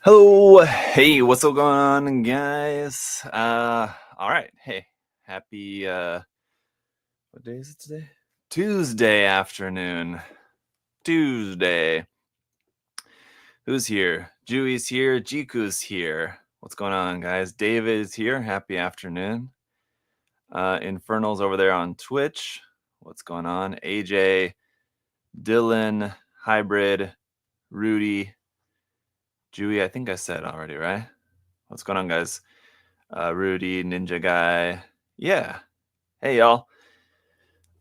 Hello, hey, what's up going on, guys? All right, hey, happy what day is it today? Tuesday afternoon. Tuesday. Who's here? Jui's here, Jiku's here. What's going on, guys? David is here. Happy afternoon. Infernal's over there on Twitch. What's going on? AJ, Dylan, Hybrid, Rudy, Jui, I think I said already, right? What's going on, guys? Rudy, Ninja Guy. Yeah. Hey, y'all.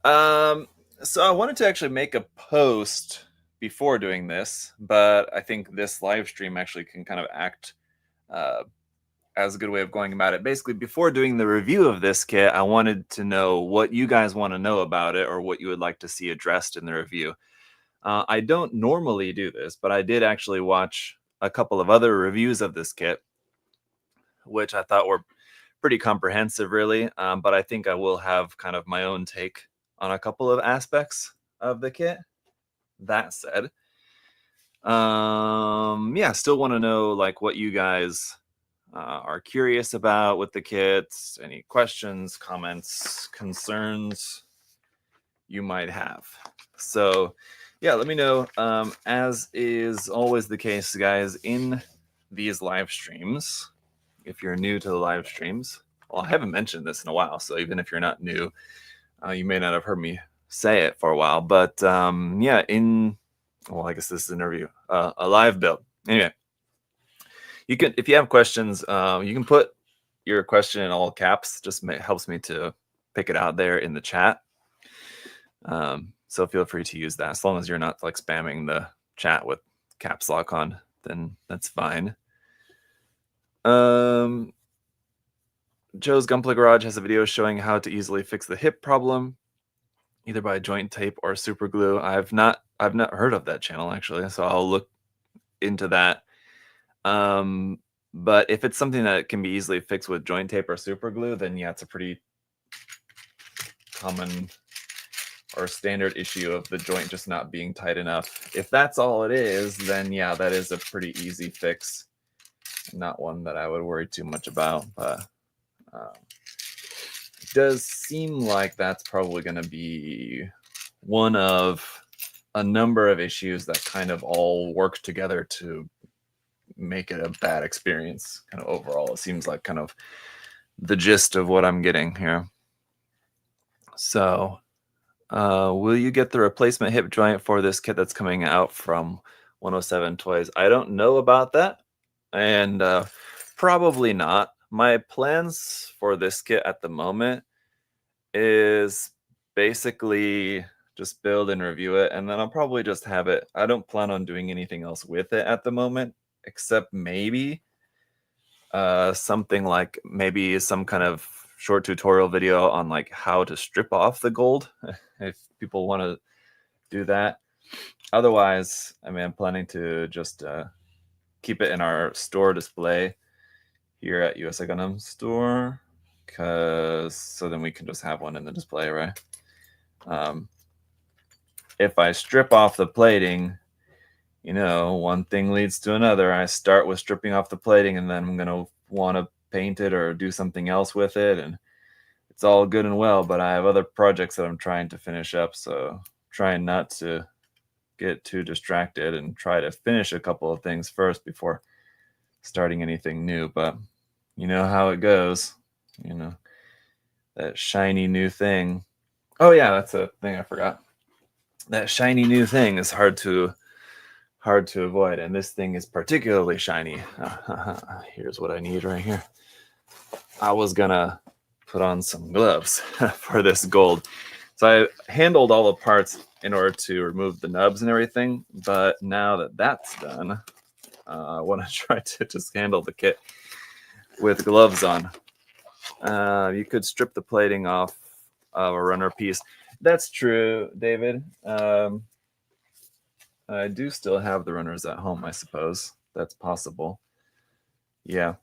So I wanted to actually make a post before doing this, but I think this live stream actually can kind of act as a good way of going about it. Basically, before doing the review of this kit, I wanted to know what you guys want to know about it or what you would like to see addressed in the review. I don't normally do this, but I did actually watch a couple of other reviews of this kit, which I thought were pretty comprehensive, really. But I think I will have kind of my own take on a couple of aspects of the kit. That said, yeah, still want to know like what you guys are curious about with the kits, any questions, comments, concerns you might have. So yeah, let me know. As is always the case, guys, in these live streams, if you're new to the live streams, well, I haven't mentioned this in a while, so even if you're not new, you may not have heard me say it for a while. But yeah, well, I guess this is an interview, a live build. Anyway, you can, if you have questions, you can put your question in all caps. Just helps me to pick it out there in the chat. So feel free to use that as long as you're not like spamming the chat with caps lock on, then that's fine. Joe's Gunpla Garage has a video showing how to easily fix the hip problem, either by joint tape or super glue. I've not heard of that channel actually, so I'll look into that. But if it's something that can be easily fixed with joint tape or super glue, then yeah, it's a pretty common or standard issue of the joint just not being tight enough. If that's all it is, then yeah, that is a pretty easy fix. Not one that I would worry too much about, but it does seem like that's probably going to be one of a number of issues that kind of all work together to make it a bad experience kind of overall. It seems like kind of the gist of what I'm getting here. So will you get the replacement hip joint for this kit that's coming out from 107 Toys? I don't know about that, and probably not. My plans for this kit at the moment is basically just build and review it, and then I'll probably just have it. I don't plan on doing anything else with it at the moment, except maybe something like maybe some kind of short tutorial video on like how to strip off the gold if people want to do that. Otherwise, I mean, I'm planning to just keep it in our store display here at USA Gundam Store, because so then we can just have one in the display, right? If I strip off the plating, you know, one thing leads to another. I start with stripping off the plating, and then I'm going to want to paint it or do something else with it. And it's all good and well, but I have other projects that I'm trying to finish up. So trying not to get too distracted and try to finish a couple of things first before starting anything new. But you know how it goes, you know, that shiny new thing. Oh yeah, that's a thing I forgot. That shiny new thing is hard to avoid, and this thing is particularly shiny. Here's what I need right here. I was gonna put on some gloves for this gold, so I handled all the parts in order to remove the nubs and everything, but now that that's done, I want to try to just handle the kit with gloves on. You could strip the plating off of a runner piece. That's true, David. I do still have the runners at home, I suppose. That's possible. Yeah.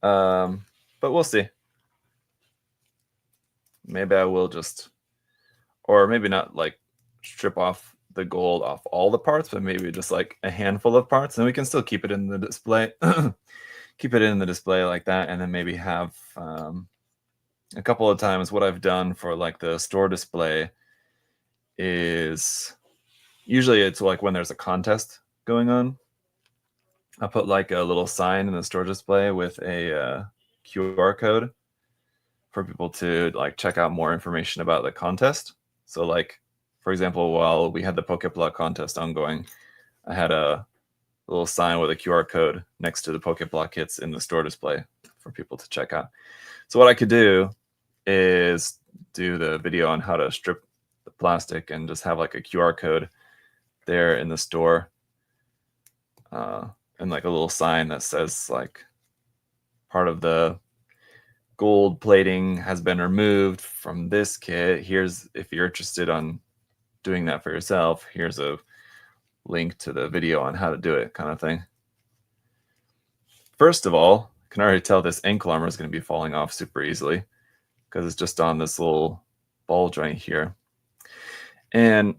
But we'll see. Maybe I will just, or maybe not like strip off the gold off all the parts, but maybe just like a handful of parts, and we can still keep it in the display. Keep it in the display like that, and then maybe have a couple of times what I've done for like the store display is usually it's like when there's a contest going on, I'll put like a little sign in the store display with a QR code for people to like check out more information about the contest. So like, for example, while we had the Pokeblock contest ongoing, I had a little sign with a QR code next to the Pokeblock kits in the store display for people to check out. So what I could do is do the video on how to strip the plastic and just have like a QR code there in the store, and like a little sign that says like part of the gold plating has been removed from this kit. Here's, if you're interested on doing that for yourself, here's a link to the video on how to do it, kind of thing. First of all, I can already tell this ankle armor is going to be falling off super easily because it's just on this little ball joint here. And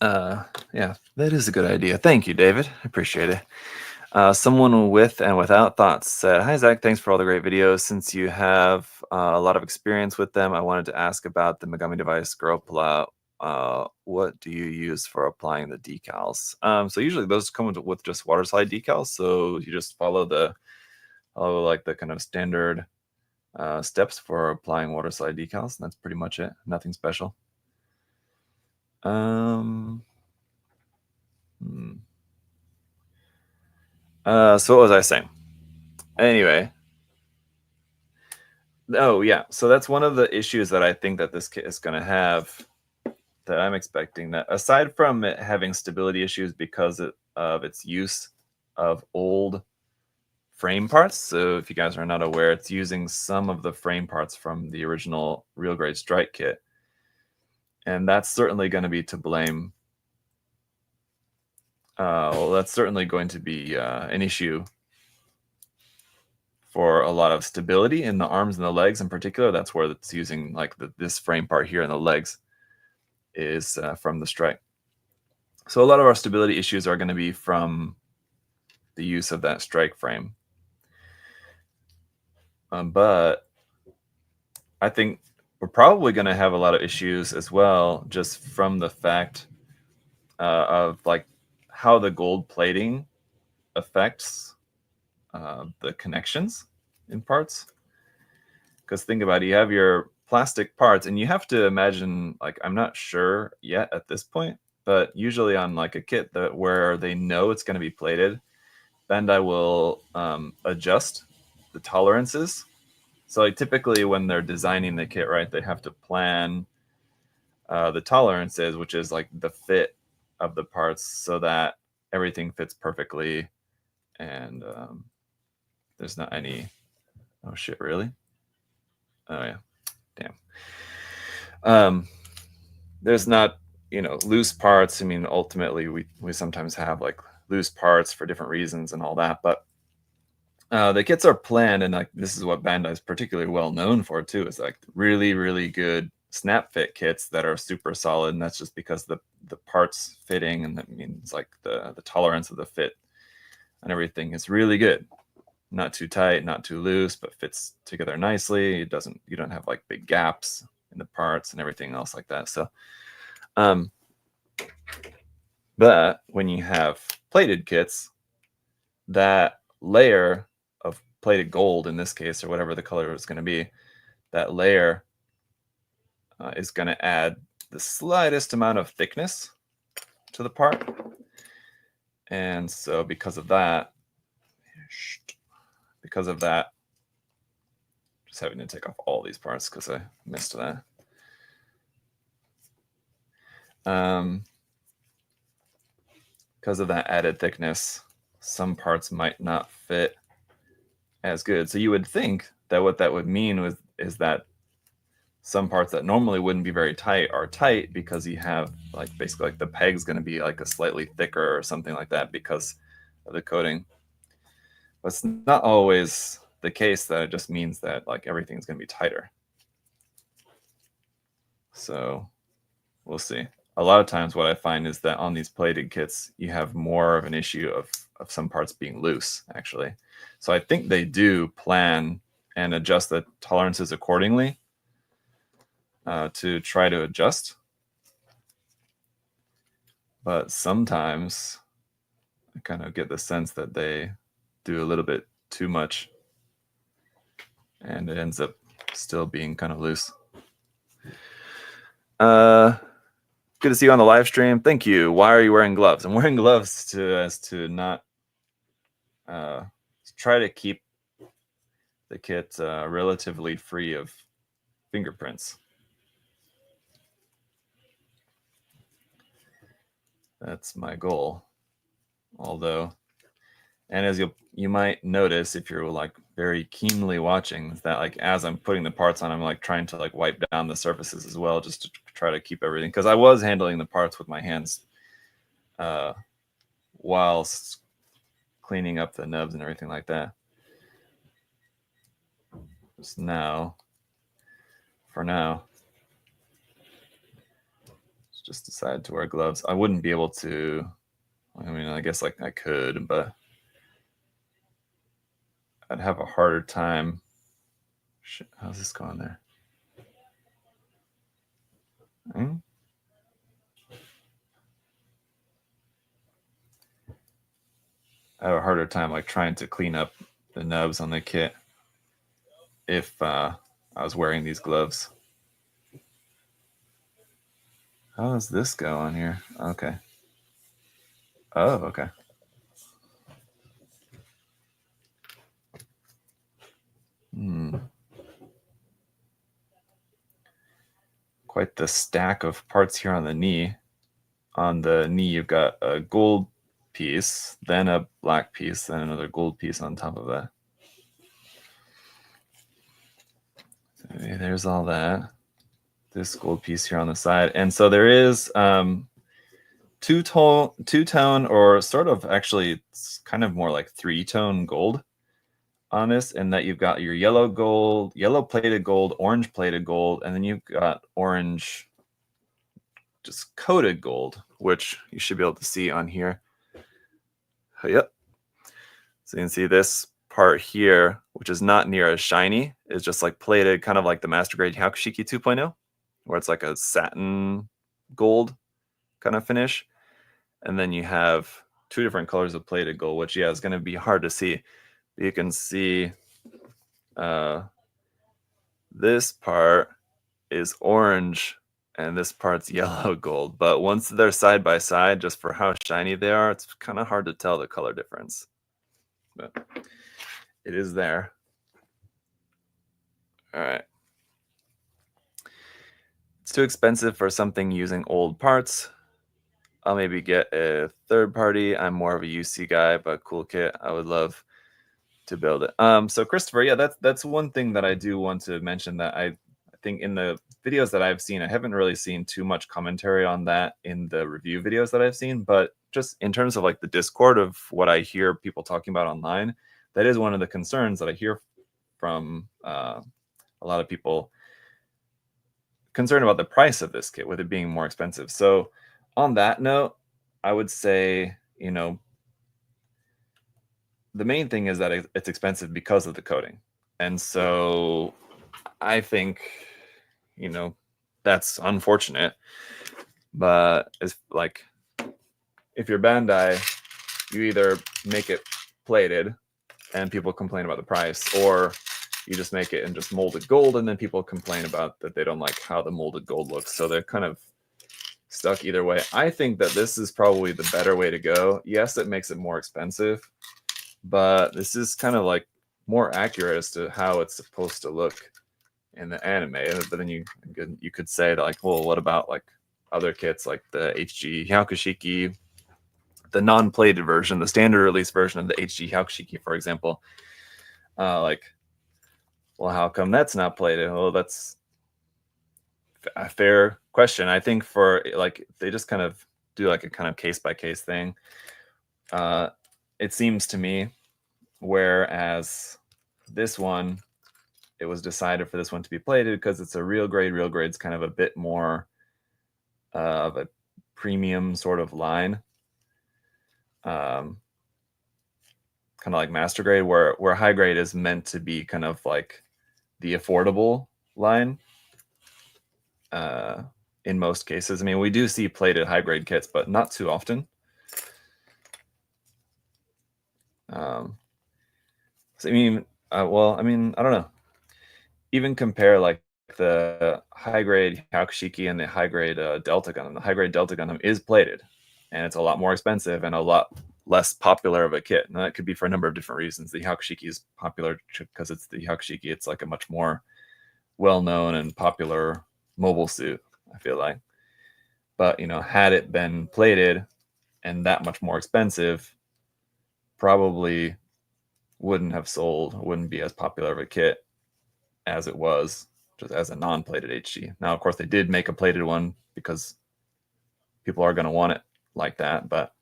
yeah, that is a good idea. Thank you, David. I appreciate it. Someone with and without thoughts said, "Hi, Zach. Thanks for all the great videos. Since you have a lot of experience with them, I wanted to ask about the Megami Device Girl Plow. What do you use for applying the decals?" So usually those come with just water slide decals. So you just follow like the kind of standard steps for applying water slide decals. And that's pretty much it. Nothing special. So what was I saying? Anyway. Oh yeah, so that's one of the issues that I think that this kit is going to have, that I'm expecting, that aside from it having stability issues because of its use of old frame parts. So if you guys are not aware, it's using some of the frame parts from the original Real Grade Strike kit. And that's certainly going to be to blame. Well, that's certainly going to be an issue for a lot of stability in the arms and the legs in particular. That's where it's using like this frame part here in the legs is from the strike. So a lot of our stability issues are going to be from the use of that strike frame. But I think we're probably going to have a lot of issues as well, just from the fact of like how the gold plating affects the connections in parts. Because think about it, you have your plastic parts, and you have to imagine, like, I'm not sure yet at this point, but usually on like a kit that where they know it's going to be plated, Bandai will adjust the tolerances. So like typically when they're designing the kit, right, they have to plan the tolerances, which is like the fit of the parts, so that everything fits perfectly, and there's not any. Oh shit! Really? Oh yeah. Damn. There's not, loose parts. I mean, ultimately, we sometimes have like loose parts for different reasons and all that, but the kits are planned, and like this is what Bandai is particularly well known for too. Is like really, really good snap fit kits that are super solid, and that's just because the parts fitting, and that means like the tolerance of the fit and everything is really good. Not too tight, not too loose, but fits together nicely. You don't have like big gaps in the parts and everything else like that. So, but when you have plated kits, that layer of plated gold in this case, or whatever the color is going to be, that layer is going to add the slightest amount of thickness to the part. And so because of that, just having to take off all these parts because I missed that. Because of that added thickness, some parts might not fit as good. So you would think that what that would mean is that some parts that normally wouldn't be very tight are tight, because you have like basically like the peg's going to be like a slightly thicker or something like that because of the coating. But it's not always the case. That it just means that like everything's going to be tighter. So we'll see. a lot of times what I find is that on these plated kits, you have more of an issue of some parts being loose, actually. So I think they do plan and adjust the tolerances accordingly to try to adjust. But sometimes I kind of get the sense that they do a little bit too much and it ends up still being kind of loose. Good to see you on the live stream. Thank you. Why are you wearing gloves? I'm wearing gloves to not try to keep the kit relatively free of fingerprints. That's my goal. Although, and as you might notice if you're like very keenly watching, that like as I'm putting the parts on, I'm like trying to like wipe down the surfaces as well, just to try to keep everything, because I was handling the parts with my hands whilst cleaning up the nubs and everything like that. Just now, for now, just decided to wear gloves. I wouldn't be able to, I mean, I guess like I could, but I'd have a harder time. Shit, how's this going there? I have a harder time like trying to clean up the nubs on the kit if I was wearing these gloves. How does this go on here? Okay. Oh, okay. Quite the stack of parts here on the knee. On the knee, you've got a gold piece, then a black piece, then another gold piece on top of that. So there's all that. This gold piece here on the side. And so there is two-tone, or sort of actually it's kind of more like three-tone gold on this, and that you've got your yellow gold, yellow plated gold, orange plated gold, and then you've got orange just coated gold, which you should be able to see on here. Yep. So you can see this part here, which is not near as shiny, is just like plated, kind of like the Master Grade Hyakushiki 2.0, where it's like a satin gold kind of finish. And then you have two different colors of plated gold, which, yeah, is going to be hard to see. You can see this part is orange and this part's yellow gold. But once they're side by side, just for how shiny they are, it's kind of hard to tell the color difference. But it is there. All right. It's too expensive for something using old parts. I'll maybe get a third party. I'm more of a UC guy, but cool kit. I would love to build it. So Christopher, yeah, that's one thing that I do want to mention, that I think in the videos that I've seen, I haven't really seen too much commentary on that in the review videos that I've seen, but just in terms of like the Discord of what I hear people talking about online, that is one of the concerns that I hear from a lot of people concerned about the price of this kit, with it being more expensive. So on that note, I would say, you know, the main thing is that it's expensive because of the coating. And so I think, you know, that's unfortunate. But it's like, if you're Bandai, you either make it plated and people complain about the price, or you just make it in just molded gold and then people complain about that they don't like how the molded gold looks. So they're kind of stuck either way. I think that this is probably the better way to go. Yes, it makes it more expensive, but this is kind of like more accurate as to how it's supposed to look in the anime. But then you could say that, like, well, what about like other kits like the HG Hyakushiki, the non-plated version, the standard release version of the HG Hyakushiki, for example? Like, well, how come that's not plated? Well, that's a fair question. I think for like, they just kind of do like a kind of case by case thing. It seems to me, whereas this one, it was decided for this one to be plated because it's a real grade. Real grade's kind of a bit more of a premium sort of line, kind of like master grade, where high grade is meant to be kind of like the affordable line. In most cases, I mean, we do see plated high grade kits, but not too often. So I mean, well, I mean, I don't know. Even compare like the high grade Akatsuki and the high grade Delta Gundam. The high grade Delta Gundam is plated, and it's a lot more expensive and a lot less popular of a kit. And that could be for a number of different reasons. The Akatsuki is popular because it's the Akatsuki. It's like a much more well-known and popular mobile suit, I feel like. But you know, had it been plated and that much more expensive, probably wouldn't have sold, wouldn't be as popular of a kit as it was just as a non-plated HG. Now, of course, they did make a plated one because people are going to want it like that. But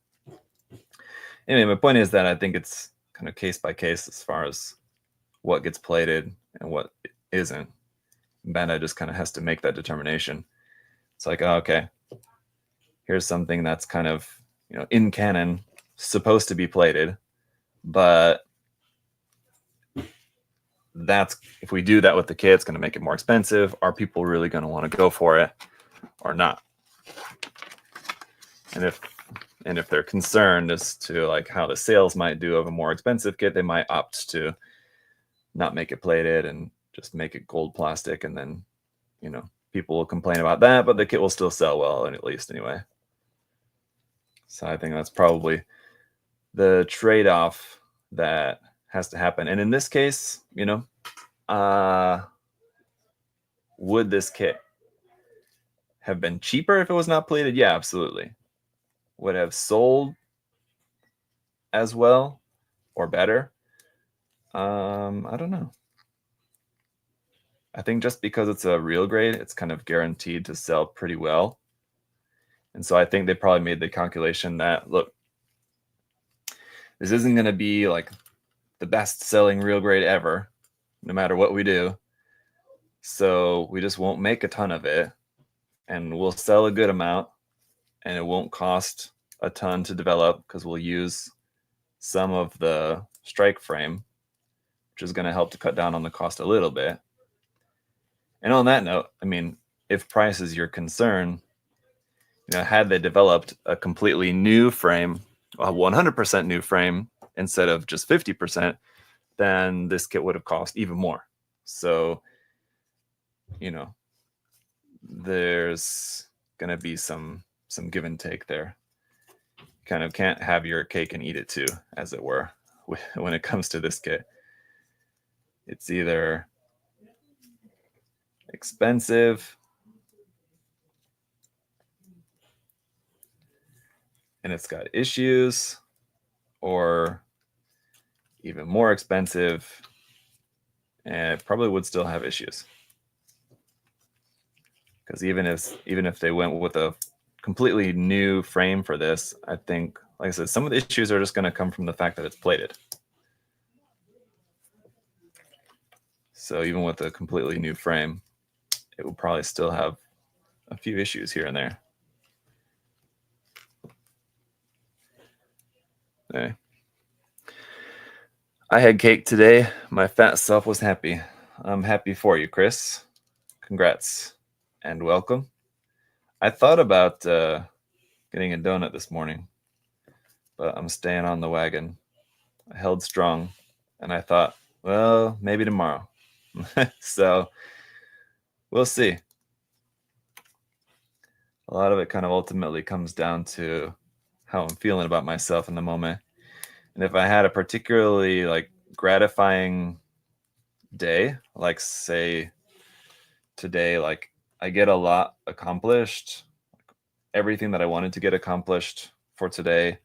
anyway, my point is that I think it's kind of case by case as far as what gets plated and what isn't. Bandai just kind of has to make that determination. It's like, oh, okay, here's something that's kind of, you know, in canon supposed to be plated, but that's, if we do that with the kit, it's going to make it more expensive. Are people really going to want to go for it or not? And if they're concerned as to like how the sales might do of a more expensive kit, they might opt to not make it plated and just make it gold plastic, and then, you know, people will complain about that, but the kit will still sell well, at least anyway. So I think that's probably the trade-off that has to happen. And in this case, you know, would this kit have been cheaper if it was not plated? Yeah, absolutely. Would have sold as well or better? I don't know. I think just because it's a real grade, it's kind of guaranteed to sell pretty well. And so I think they probably made the calculation that, look, this isn't going to be like the best selling real grade ever, no matter what we do. So we just won't make a ton of it, and we'll sell a good amount, and it won't cost a ton to develop because we'll use some of the strike frame, which is going to help to cut down on the cost a little bit. And on that note, I mean, if price is your concern, you know, had they developed a completely new frame, a 100% new frame instead of just 50%, then this kit would have cost even more. So, you know, there's going to be some give and take there. You kind of can't have your cake and eat it too, as it were, when it comes to this kit. It's either expensive and it's got issues, or even more expensive and it probably would still have issues. Because even if they went with a completely new frame for this, I think, like I said, some of the issues are just going to come from the fact that it's plated. So even with a completely new frame, it will probably still have a few issues here and there. Anyway. I had cake today. My fat self was happy. I'm happy for you, Chris. Congrats and welcome. I thought about getting a donut this morning, but I'm staying on the wagon. I held strong, and I thought, well, maybe tomorrow. So we'll see. A lot of it kind of ultimately comes down to how I'm feeling about myself in the moment. And if I had a particularly like gratifying day, like say today, like I get a lot accomplished, everything that I wanted to get accomplished for today,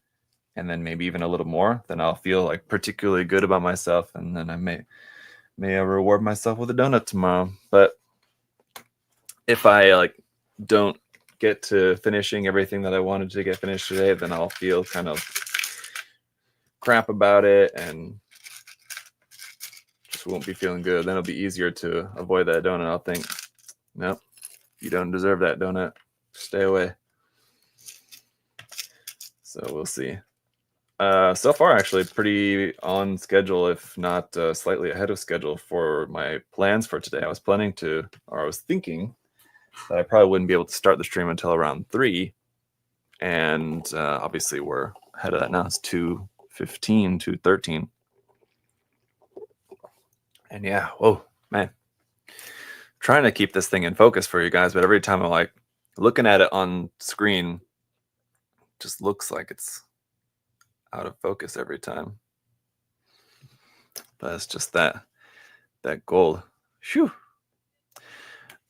and then maybe even a little more, then I'll feel like particularly good about myself, and then I may reward myself with a donut tomorrow. But if I like don't get to finishing everything that I wanted to get finished today, then I'll feel kind of crap about it and just won't be feeling good. Then it'll be easier to avoid that donut. I'll think, nope, you don't deserve that donut. Stay away. So we'll see. So far, actually, pretty on schedule, if not slightly ahead of schedule for my plans for today. I was thinking that I probably wouldn't be able to start the stream until around 3. And obviously, we're ahead of that now. It's 2:15, 2:13. And yeah, whoa, man. Trying to keep this thing in focus for you guys, but every time I'm like looking at it on screen, just looks like it's out of focus every time. But it's just that gold. Phew.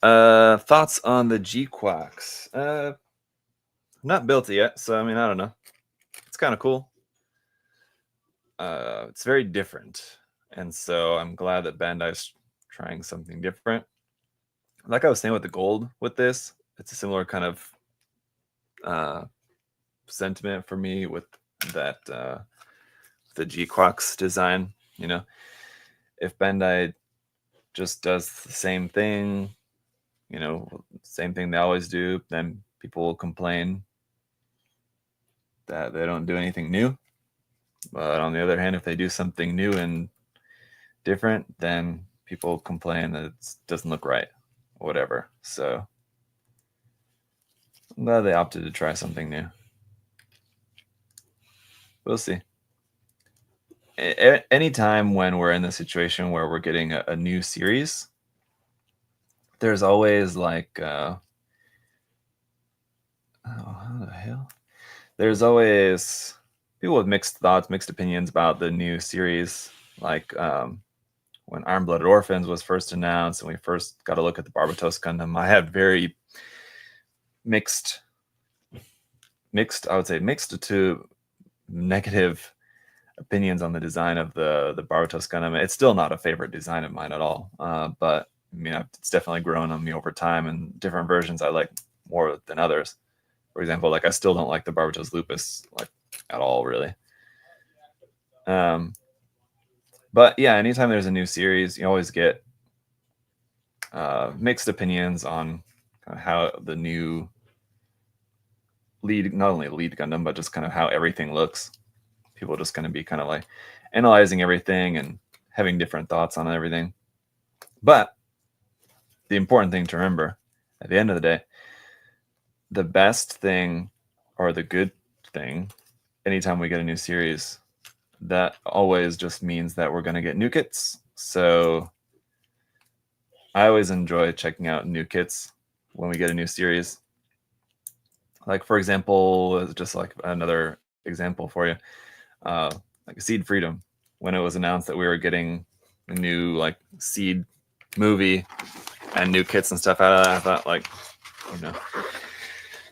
Thoughts on the G-Quacks? Not built it yet, so I mean, I don't know. It's kind of cool. It's very different, and so I'm glad that Bandai's trying something different. Like I was saying with the gold, with this, it's a similar kind of sentiment for me with that the G-Quacks design. You know, if Bandai just does the same thing, same thing they always do, then people will complain that they don't do anything new. But on the other hand, if they do something new and different, then people complain that it doesn't look right, or whatever. So I'm glad they opted to try something new. We'll see. Anytime when we're in the situation where we're getting a new series, there's always like, how the hell? There's always people with mixed thoughts, mixed opinions about the new series. Like when Iron Blooded Orphans was first announced and we first got a look at the Barbatos Gundam, I had very mixed, I would say mixed to negative opinions on the design of the Barbatos Gundam. It's still not a favorite design of mine at all, but I mean, it's definitely grown on me over time, and different versions I like more than others. For example, like I still don't like the Barbatos Lupus like at all, really. But yeah, anytime there's a new series, you always get mixed opinions on how the new lead, not only lead Gundam, but just kind of how everything looks. People just going to be kind of like analyzing everything and having different thoughts on everything. But the important thing to remember at the end of the day, the best thing or the good thing, anytime we get a new series, that always just means that we're going to get new kits. So I always enjoy checking out new kits when we get a new series. Like, for example, just like another example for you, like Seed Freedom, when it was announced that we were getting a new like Seed movie and new kits and stuff out of that, I thought, like,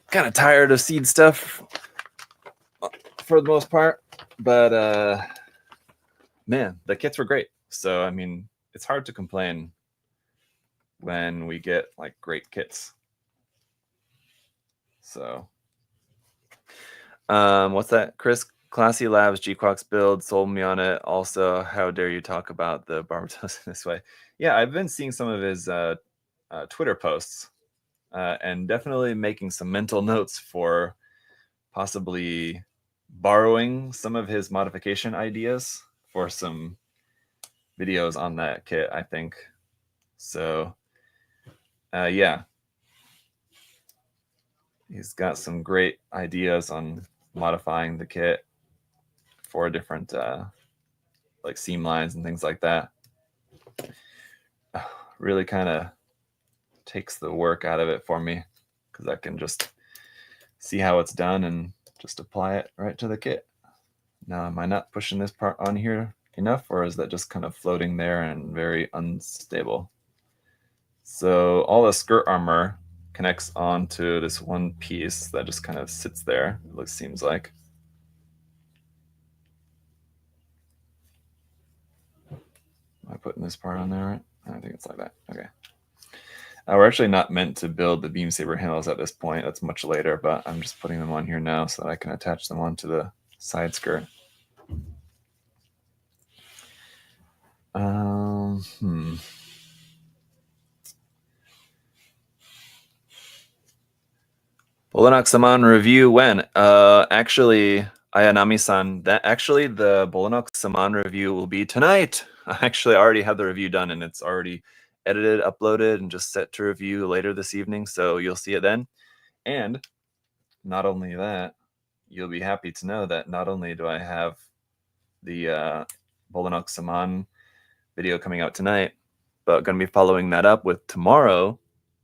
kind of tired of Seed stuff for the most part, but man, the kits were great. So I mean, it's hard to complain when we get like great kits. So what's that? Chris, Classy Labs G-Quacks build sold me on it. Also, how dare you talk about the Barbatos this way? Yeah, I've been seeing some of his Twitter posts and definitely making some mental notes for possibly borrowing some of his modification ideas for some videos on that kit, I think. So yeah, he's got some great ideas on modifying the kit for different like seam lines and things like that. Really kind of takes the work out of it for me, because I can just see how it's done and just apply it right to the kit. Now, am I not pushing this part on here enough, or is that just kind of floating there and very unstable? So all the skirt armor connects onto this one piece that just kind of sits there, it seems like. Am I putting this part on there right? I think it's like that. Okay. We're actually not meant to build the beam saber handles at this point. That's much later, but I'm just putting them on here now so that I can attach them onto the side skirt. Bolanox-saman review when? Actually, Ayanami-san, that actually the Bolanox-saman review will be tonight. I actually already have the review done and it's already edited, uploaded, and just set to review later this evening, so you'll see it then. And not only that, you'll be happy to know that not only do I have the Bolanox-saman video coming out tonight, but going to be following that up with tomorrow,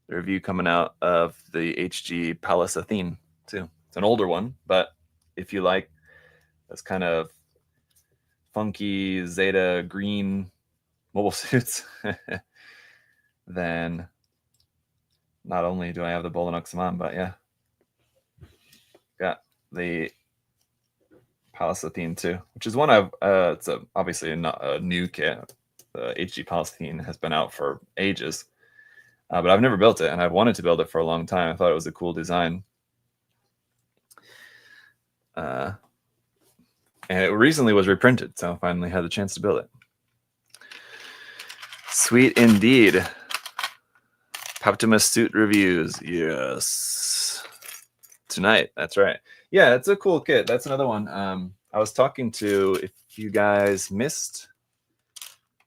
the review coming out of the HG Palace Athene too. It's an older one, but if you like those kind of funky Zeta green mobile suits, then not only do I have the Bolanox-saman, but yeah, got the Palace Athene too, which is one I've. It's obviously not a new kit. The HG Palace Athene has been out for ages, but I've never built it, and I've wanted to build it for a long time. I thought it was a cool design. And it recently was reprinted, so I finally had the chance to build it. Sweet indeed. Optimus suit reviews, yes. Tonight, that's right. Yeah, it's a cool kit. That's another one. I was talking to, if you guys missed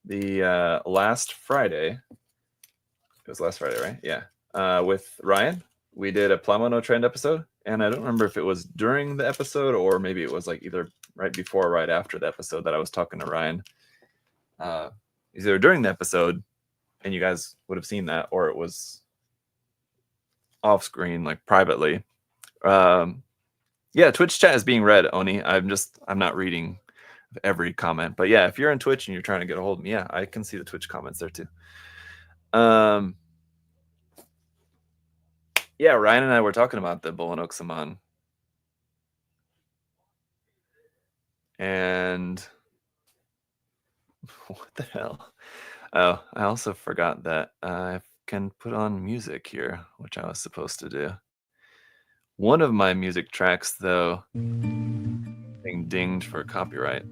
the last Friday, it was last Friday, right? Yeah. With Ryan, we did a Plamo No Trend episode, and I don't remember if it was during the episode or maybe it was like either right before or right after the episode that I was talking to Ryan. Either during the episode, and you guys would have seen that, or it was off screen, like privately. Yeah, Twitch chat is being read, Oni. I'm not reading every comment, but yeah, if you're on Twitch and you're trying to get a hold of me, yeah, I can see the Twitch comments there too. Yeah, Ryan and I were talking about the Bolanox-saman, and what the hell? Oh, I also forgot that I can put on music here, which I was supposed to do. One of my music tracks, though, being dinged for copyright.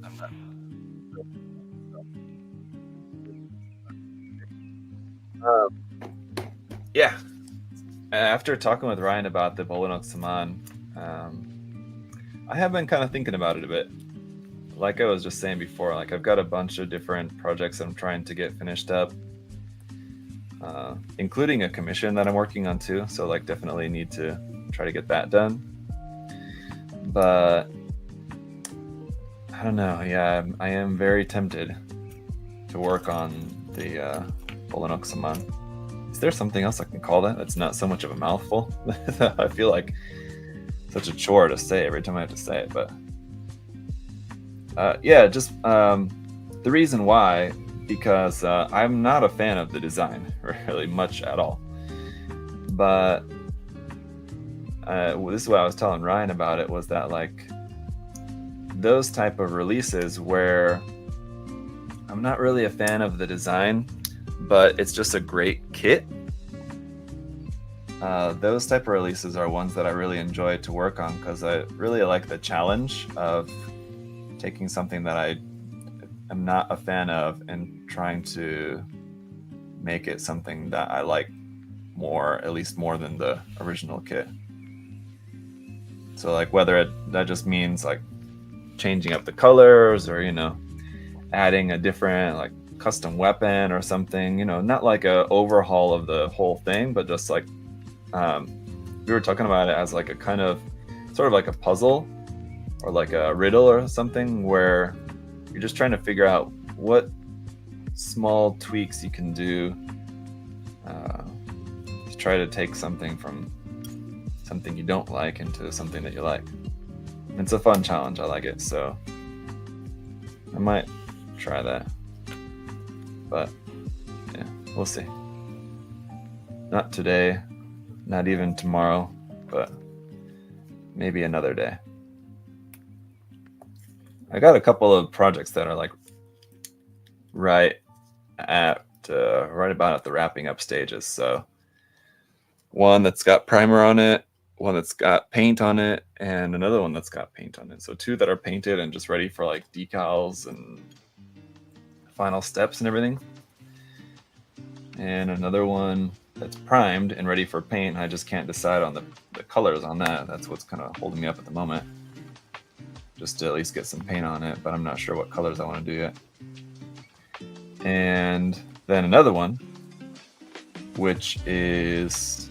Yeah. After talking with Ryan about the Bolanox-saman, I have been kind of thinking about it a bit. Like I was just saying before, like I've got a bunch of different projects I'm trying to get finished up, including a commission that I'm working on too. So like definitely need to try to get that done. But I don't know. Yeah, I am very tempted to work on the Bolanox-saman. Is there something else I can call that? That's not so much of a mouthful. I feel like such a chore to say every time I have to say it, but yeah, just the reason why, because I'm not a fan of the design really much at all. But this is what I was telling Ryan about it, was that like those type of releases where I'm not really a fan of the design, but it's just a great kit. Those type of releases are ones that I really enjoy to work on, because I really like the challenge of taking something that I am not a fan of and trying to make it something that I like more, at least more than the original kit. So like whether that just means like changing up the colors, or adding a different like custom weapon or something, not like a overhaul of the whole thing, but just like we were talking about it as like a kind of sort of like a puzzle or like a riddle or something, where you're just trying to figure out what small tweaks you can do to try to take something from something you don't like into something that you like. It's a fun challenge. I like it, so I might try that. But yeah, we'll see. Not today, not even tomorrow, but maybe another day. I got a couple of projects that are like right about at the wrapping up stages. So one that's got primer on it, one that's got paint on it, and another one that's got paint on it. So two that are painted and just ready for like decals and final steps and everything. And another one that's primed and ready for paint. I just can't decide on the colors on that. That's what's kind of holding me up at the moment. Just to at least get some paint on it, but I'm not sure what colors I want to do yet. And then another one, which is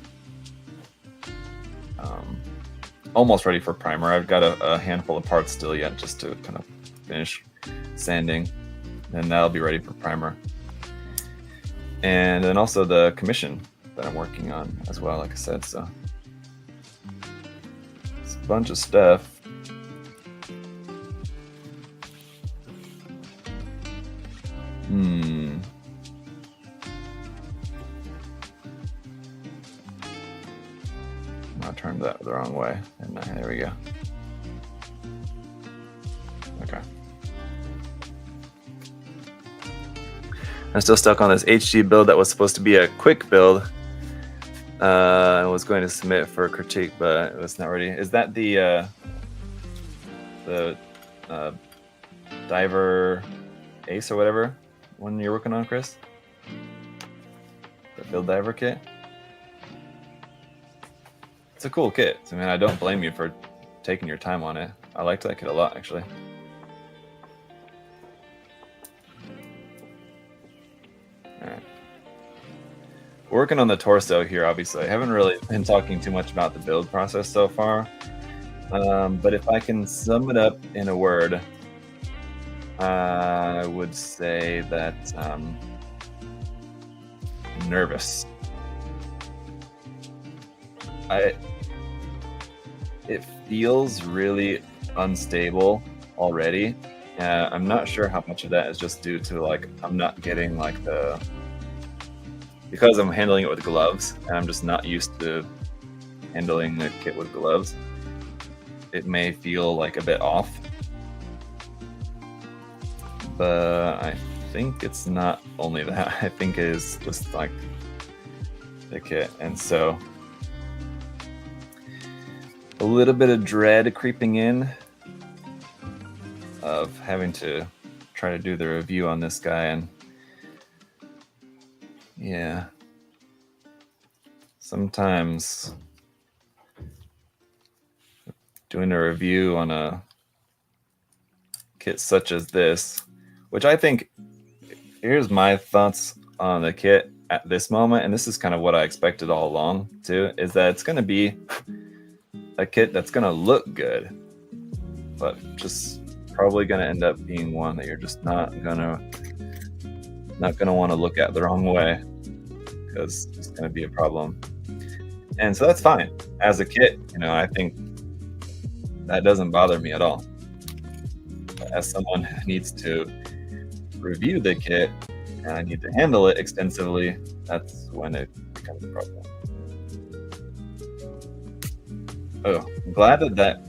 almost ready for primer. I've got a handful of parts still yet just to kind of finish sanding, and that'll be ready for primer. And then also the commission that I'm working on as well, like I said. So it's a bunch of stuff. I turned that the wrong way, and there we go. Okay. I'm still stuck on this HG build that was supposed to be a quick build. I was going to submit for critique, but it was not ready. Is that the Diver Ace or whatever one you're working on, Chris? The Build Diver kit? It's a cool kit. I mean, I don't blame you for taking your time on it. I liked that kit a lot, actually. Alright. Working on the torso here, obviously. I haven't really been talking too much about the build process so far. But if I can sum it up in a word, I would say that nervous. It feels really unstable already. I'm not sure how much of that is just due to like I'm not getting like because I'm handling it with gloves and I'm just not used to handling the kit with gloves. It may feel like a bit off, but I think it's not only that. I think it is just like the kit, and so a little bit of dread creeping in of having to try to do the review on this guy. And yeah, sometimes doing a review on a kit such as this, which I think, here's my thoughts on the kit at this moment, and this is kind of what I expected all along too, is that it's going to be a kit that's going to look good, but just probably going to end up being one that you're just not gonna want to look at the wrong way, because it's going to be a problem. And so that's fine as a kit. I think that doesn't bother me at all. But as someone who needs to review the kit and I need to handle it extensively, that's when it becomes a problem. Oh, I'm glad that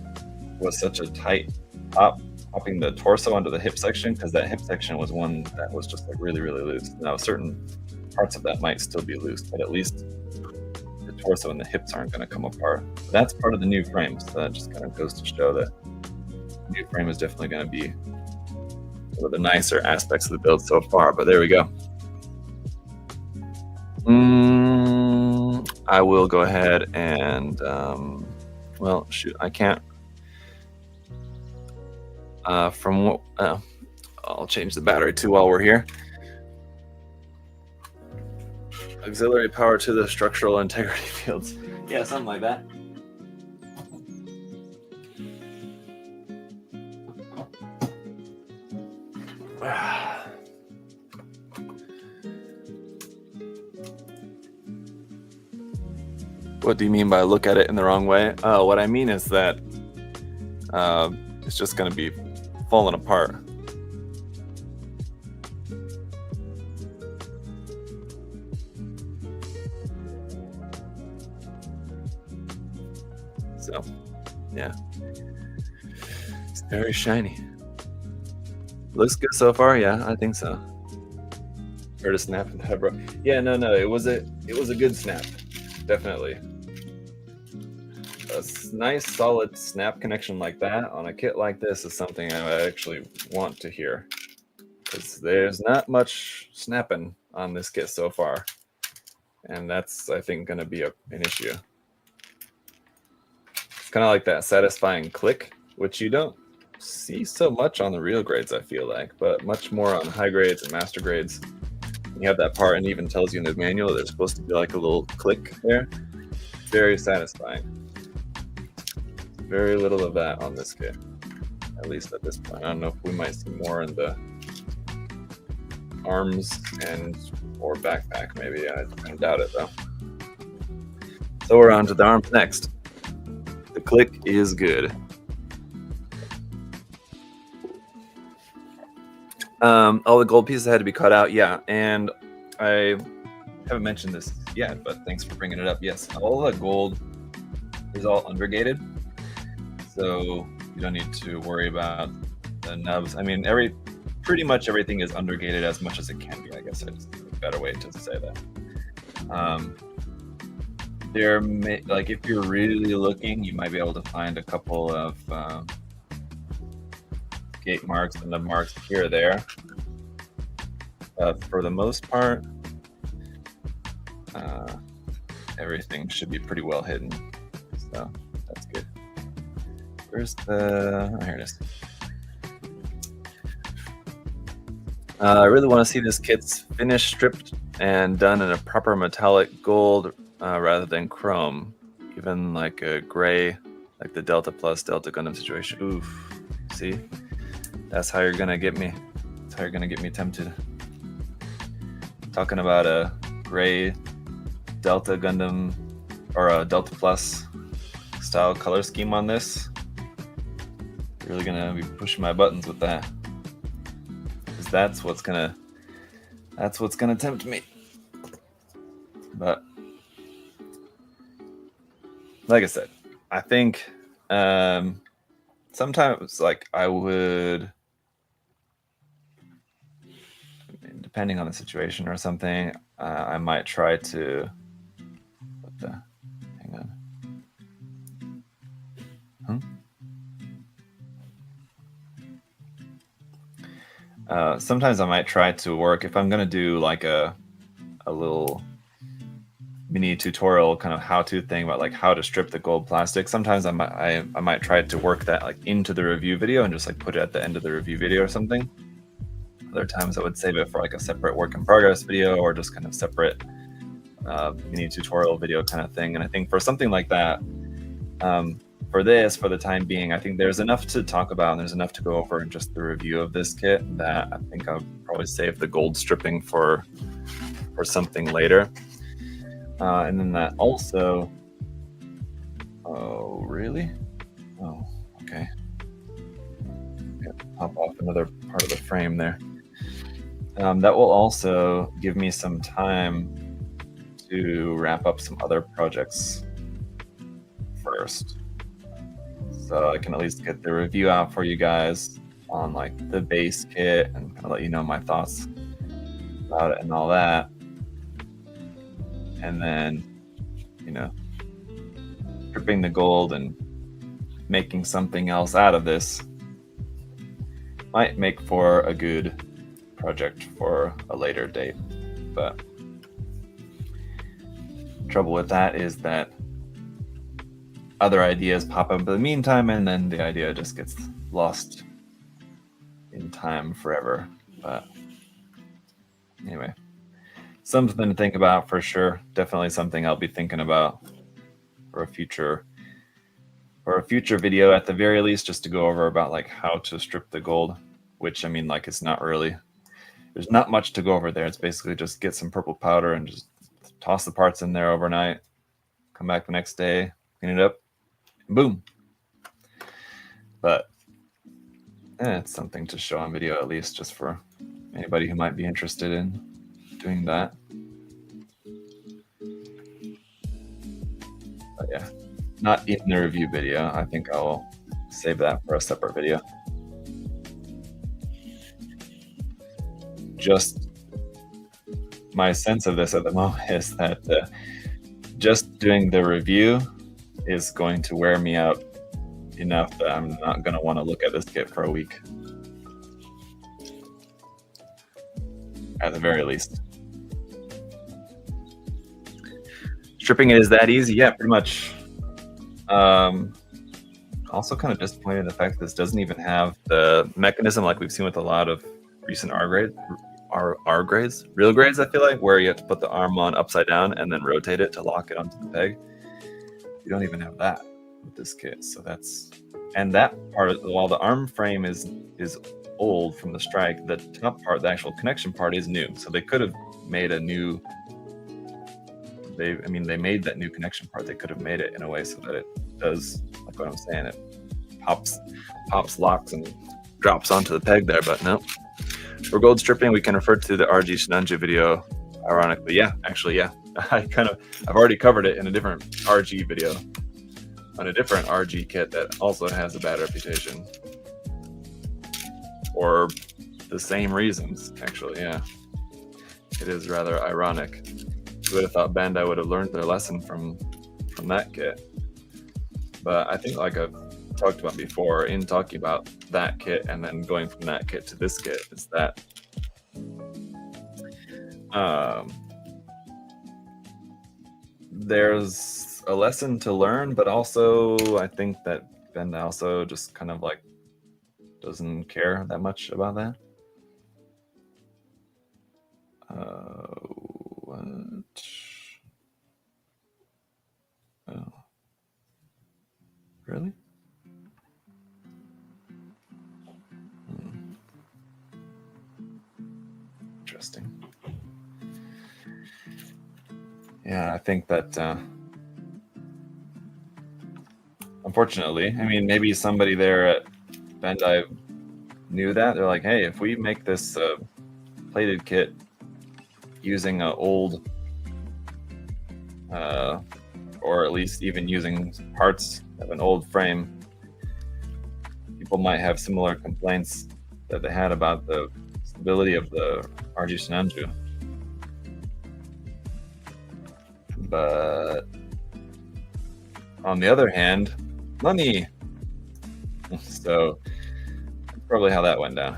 was such a tight pop, popping the torso onto the hip section, because that hip section was one that was just like really, really loose. Now, certain parts of that might still be loose, but at least the torso and the hips aren't going to come apart. That's part of the new frame, so that just kind of goes to show that the new frame is definitely going to be one of the nicer aspects of the build so far, but there we go. I will go ahead and well, shoot, I can't. I'll change the battery too while we're here. Auxiliary power to the structural integrity fields. Yeah, something like that. What do you mean by look at it in the wrong way? What I mean is that it's just going to be falling apart. So, yeah. It's very shiny. Looks good so far, yeah, I think so. Heard a snap in the head, bro. Yeah, no, it was a good snap, definitely. A nice solid snap connection like that on a kit like this is something I actually want to hear, because there's not much snapping on this kit so far, And that's, I think, going to be an issue. It's kind of like that satisfying click, which you don't see so much on the real grades, I feel like, but much more on high grades and master grades. You have that part, and it even tells you in the manual there's supposed to be like a little click there. Very satisfying. Very little of that on this kit, at least at this point. I don't know if we might see more in the arms and or backpack, maybe. I doubt it though. So we're on to the arms next. The click is good. All the gold pieces had to be cut out, yeah. And I haven't mentioned this yet, but thanks for bringing it up. Yes, all the gold is all undergated, so you don't need to worry about the nubs. I mean, pretty much everything is undergated as much as it can be. I guess it's a better way to say that. Like if you're really looking, you might be able to find a couple of gate marks and the marks here or there. For the most part, everything should be pretty well hidden, so that's good. Where's the... Oh, here it is. I really want to see this kit's finished, stripped, and done in a proper metallic gold rather than chrome. Even like a gray, like the Delta Plus Delta Gundam situation. Oof. See? That's how you're gonna get me. That's how you're gonna get me tempted. Talking about a gray Delta Gundam or a Delta Plus style color scheme on this. Really gonna be pushing my buttons with that. Because that's what's gonna tempt me. But like I said, I think sometimes like I would, depending on the situation or something, I might try to, hang on. Sometimes I might try to work, if I'm gonna do like a little mini tutorial kind of how-to thing about like how to strip the gold plastic. Sometimes I might try to work that like into the review video and just like put it at the end of the review video or something. Other times I would save it for like a separate work in progress video or just kind of separate mini tutorial video kind of thing. And I think for something like that, for the time being, I think there's enough to talk about and there's enough to go over in just the review of this kit that I think I'll probably save the gold stripping for something later. And then that also, oh really? Oh, okay. Pop off another part of the frame there. That will also give me some time to wrap up some other projects first. So I can at least get the review out for you guys on like the base kit and kind of let you know my thoughts about it and all that. And then, you know, stripping the gold and making something else out of this might make for a good project for a later date. But trouble with that is that other ideas pop up in the meantime, and then the idea just gets lost in time forever. But anyway, something to think about for sure. Definitely something I'll be thinking about for a future video at the very least, just to go over about like how to strip the gold, which I mean, like, it's not really, there's not much to go over there. It's basically just get some purple powder and just toss the parts in there overnight, come back the next day, clean it up, and boom. But it's something to show on video, at least just for anybody who might be interested in doing that. But yeah, not in the review video. I think I'll save that for a separate video. Just my sense of this at the moment is that just doing the review is going to wear me out enough that I'm not going to want to look at this kit for a week. At the very least. stripping it is that easy. Yeah, pretty much. Also kind of disappointed in the fact that this doesn't even have the mechanism like we've seen with a lot of recent R grades, real grades. I feel like where you have to put the arm on upside down and then rotate it to lock it onto the peg. You don't even have that with this kit, so that's that part. While the arm frame is old from the strike, the top part, the actual connection part, is new. So they could have made a new. They made that new connection part. They could have made it in a way so that it does, like what I'm saying, it pops, locks, and drops onto the peg there. But no, for gold stripping, we can refer to the RG Shinanju video. Ironically, yeah, actually, yeah, I've already covered it in a different RG video on a different RG kit that also has a bad reputation for the same reasons. Actually, yeah, it is rather ironic. You would have thought Bandai would have learned their lesson from that kit. But I think, like I've talked about before, in talking about that kit and then going from that kit to this kit, is that there's a lesson to learn, but also I think that Bandai also just kind of like doesn't care that much about that. What? Oh. Really? Interesting. Yeah, I think that unfortunately, I mean, maybe somebody there at Bandai knew that. They're like, hey, if we make this plated kit using an old or at least even using parts of an old frame, people might have similar complaints that they had about the stability of the RG Shinanju. But on the other hand, money. So that's probably how that went down.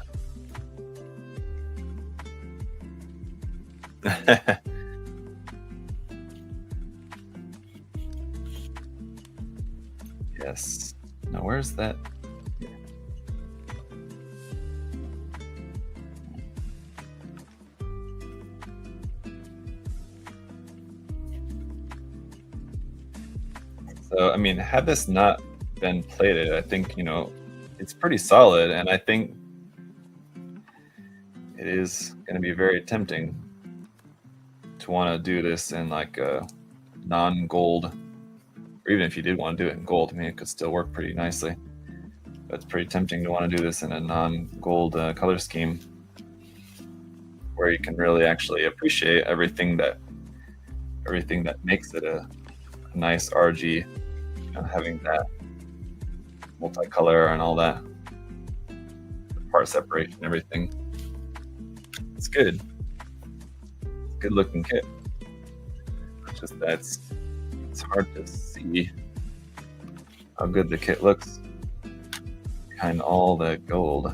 Yes. Now where's that? So, I mean, had this not been plated, I think, it's pretty solid, and I think it is going to be very tempting to want to do this in like a non-gold, or even if you did want to do it in gold, I mean, it could still work pretty nicely. But it's pretty tempting to want to do this in a non-gold color scheme where you can really actually appreciate everything that makes it a nice RG, having that multicolor and all that, part separation, everything. It's good. It's a good looking kit. It's just that it's hard to see how good the kit looks behind all the gold.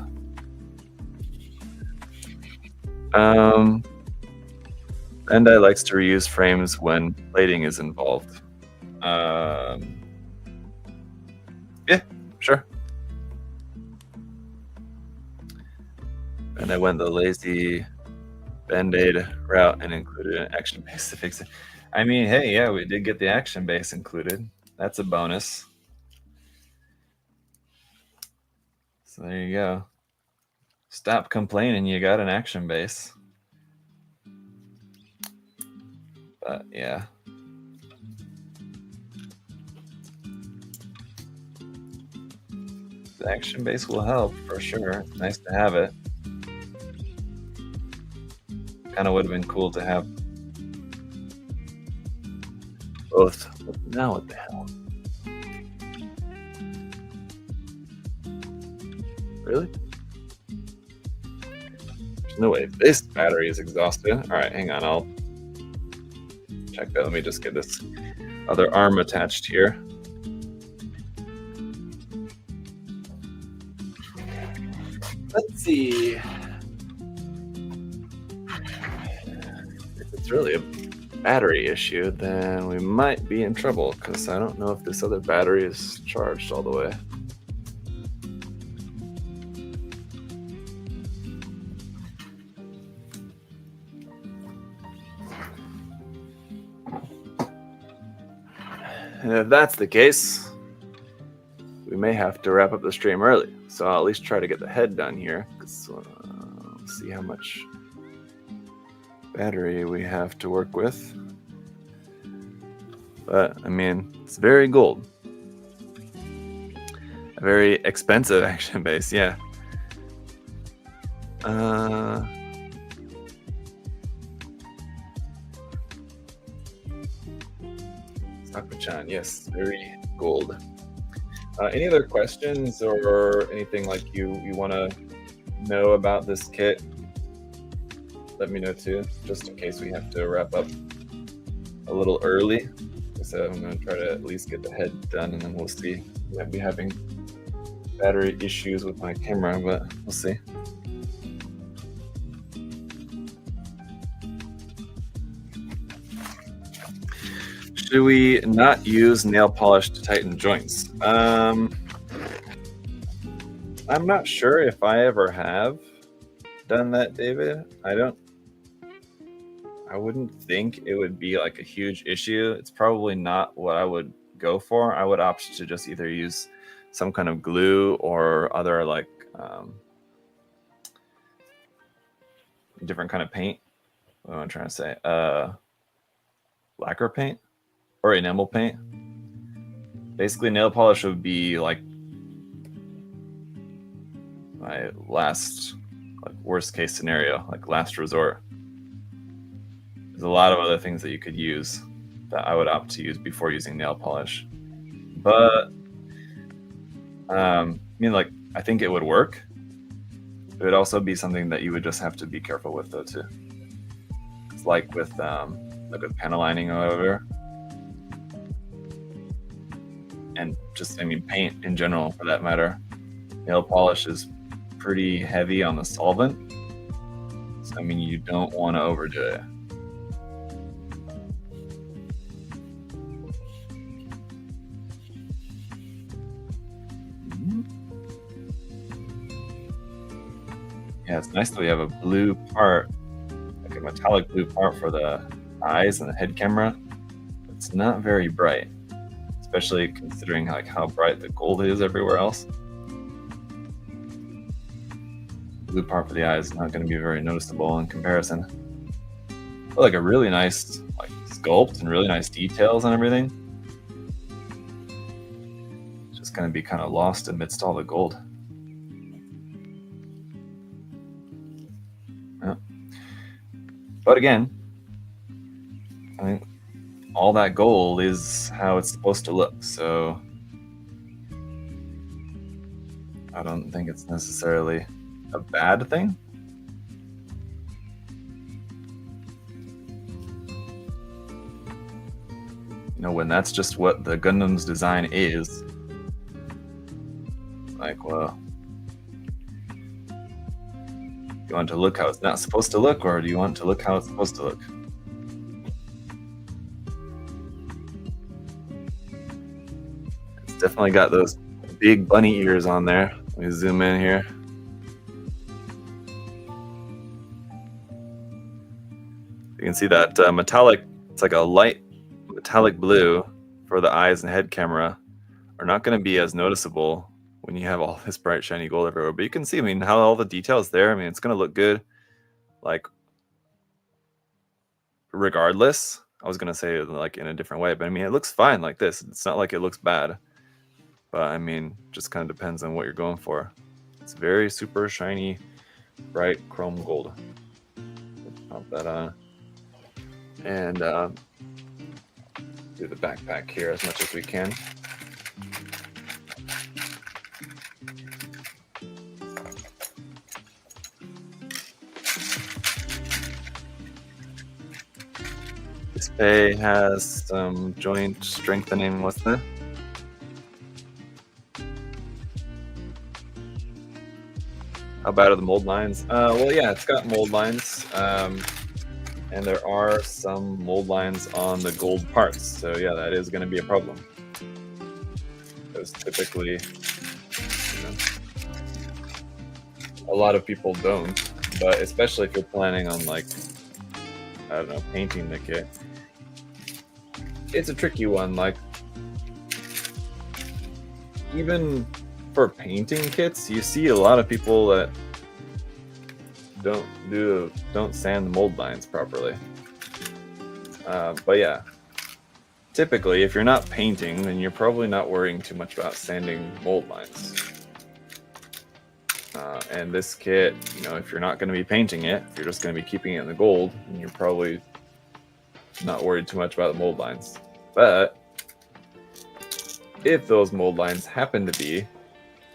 Bandai likes to reuse frames when plating is involved. Yeah, sure. And I went the lazy Band-Aid route and included an action base to fix it. I mean, hey, yeah, we did get the action base included. That's a bonus. So there you go. Stop complaining, you got an action base. But yeah. The action base will help for sure. It's nice to have it. Kind of would have been cool to have both. Now what the hell? Really? There's no way this battery is exhausted. All right, hang on. I'll check that. Let me just get this other arm attached here. Let's see if it's really battery issue, then we might be in trouble because I don't know if this other battery is charged all the way. And if that's the case, we may have to wrap up the stream early. So I'll at least try to get the head done here. Let's see how much battery we have to work with. But I mean, it's very gold. A very expensive action base, yeah. Sakura-chan, yes, very gold. Any other questions or anything like you want to know about this kit? Let me know too, just in case we have to wrap up a little early. So I'm going to try to at least get the head done, and then we'll see. We might be having battery issues with my camera, but we'll see. Should we not use nail polish to tighten joints? I'm not sure if I ever have done that, David. I wouldn't think it would be like a huge issue. It's probably not what I would go for. I would opt to just either use some kind of glue or other like different kind of paint. What am I trying to say? Lacquer paint or enamel paint. Basically, nail polish would be like my last, like worst case scenario, like last resort. There's a lot of other things that you could use that I would opt to use before using nail polish. But I mean, like, I think it would work. It would also be something that you would just have to be careful with, though, too. It's like with panel lining or whatever. And just, I mean, paint in general, for that matter. Nail polish is pretty heavy on the solvent. So, I mean, you don't want to overdo it. Yeah, it's nice that we have a blue part, like a metallic blue part for the eyes and the head camera. It's not very bright, especially considering like how bright the gold is everywhere else. Blue part for the eyes is not going to be very noticeable in comparison. But like a really nice like sculpt and really nice details and everything. It's just going to be kind of lost amidst all the gold. But again, I mean, all that gold is how it's supposed to look, so I don't think it's necessarily a bad thing. You know, when that's just what the Gundam's design is, like, well, you want to look how it's not supposed to look, or do you want to look how it's supposed to look? It's definitely got those big bunny ears on there. Let me zoom in here. You can see that metallic, it's like a light metallic blue for the eyes and head camera are not going to be as noticeable when you have all this bright shiny gold everywhere. But you can see, I mean, how all the details there. I mean, it's going to look good, like, regardless. I was going to say like in a different way, but I mean, it looks fine like this. It's not like it looks bad, but I mean, just kind of depends on what you're going for. It's very super shiny, bright chrome gold. Pop that on. And do the backpack here as much as we can. This bay has some joint strengthening. What's that? How bad are the mold lines? Well, yeah, it's got mold lines. and there are some mold lines on the gold parts. So yeah, that is going to be a problem. Because typically, you know, a lot of people don't, but especially if you're planning on, like, I don't know, painting the kit, it's a tricky one. Like, even for painting kits, you see a lot of people that don't sand the mold lines properly. But yeah, typically, if you're not painting, then you're probably not worrying too much about sanding mold lines. And this kit, you know, if you're not going to be painting it, if you're just going to be keeping it in the gold, then you're probably not worried too much about the mold lines. But if those mold lines happen to be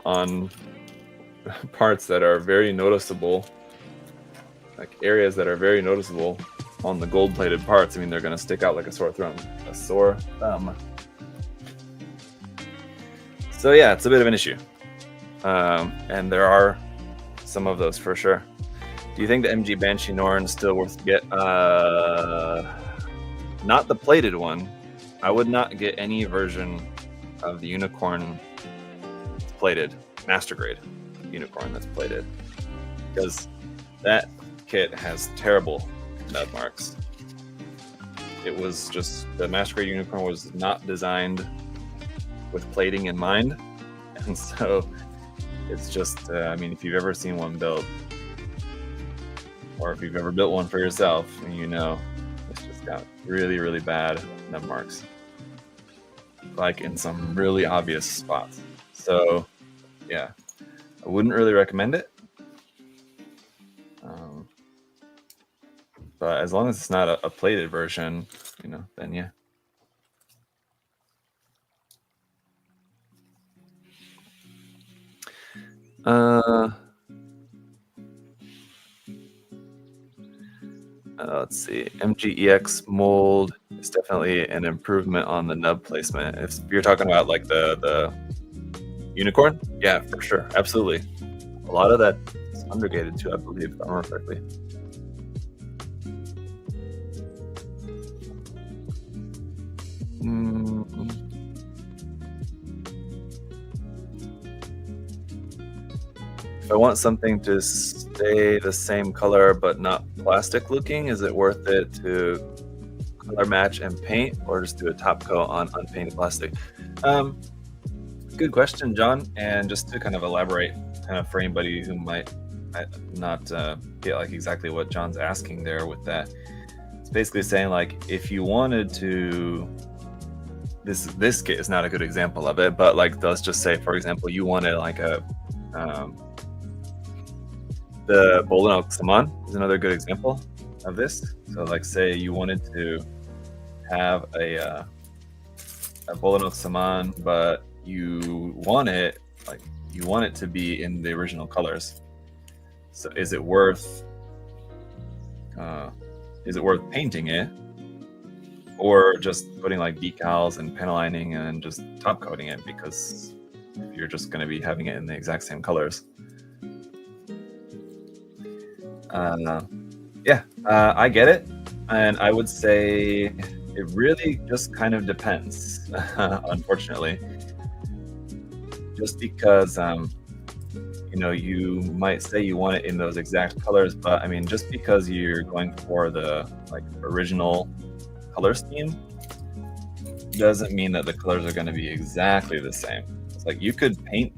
on parts that are very noticeable, like areas that are very noticeable on the gold-plated parts, I mean, they're going to stick out like a sore thumb. So yeah, it's a bit of an issue. And there are some of those for sure. Do you think the MG Banshee Norn is still worth get? Not the plated one. I would not get any version of the unicorn plated, master grade unicorn that's plated, because that kit has terrible nub marks. It was just, the master grade unicorn was not designed with plating in mind, and so it's just, I mean, if you've ever seen one built, or if you've ever built one for yourself, you know, it's just got really, really bad nub marks, like in some really obvious spots. So yeah, I wouldn't really recommend it. But as long as it's not a plated version, you know, then yeah. Let's see. MGEX mold is definitely an improvement on the nub placement. If you're talking about like the unicorn, yeah, for sure, absolutely. A lot of that is undergated too, I believe, if I remember correctly. If I want something to stay the same color but not plastic looking, is it worth it to color match and paint, or just do a top coat on unpainted plastic? Good question, John. And just to kind of elaborate, kind of for anybody who might not get like exactly what John's asking there with that, it's basically saying, like, if you wanted to, this kit is not a good example of it, but like, let's just say, for example, you wanted like a the Bolden Oak Saman is another good example of this. So like, say you wanted to have a Bolden Oak Saman, but you want it to be in the original colors. So is it worth painting it, or just putting like decals and panel lining and just top coating it, because you're just going to be having it in the exact same colors? I get it, and I would say it really just kind of depends, unfortunately, just because you know, you might say you want it in those exact colors, but I mean, just because you're going for the like original color scheme doesn't mean that the colors are going to be exactly the same. It's like, you could paint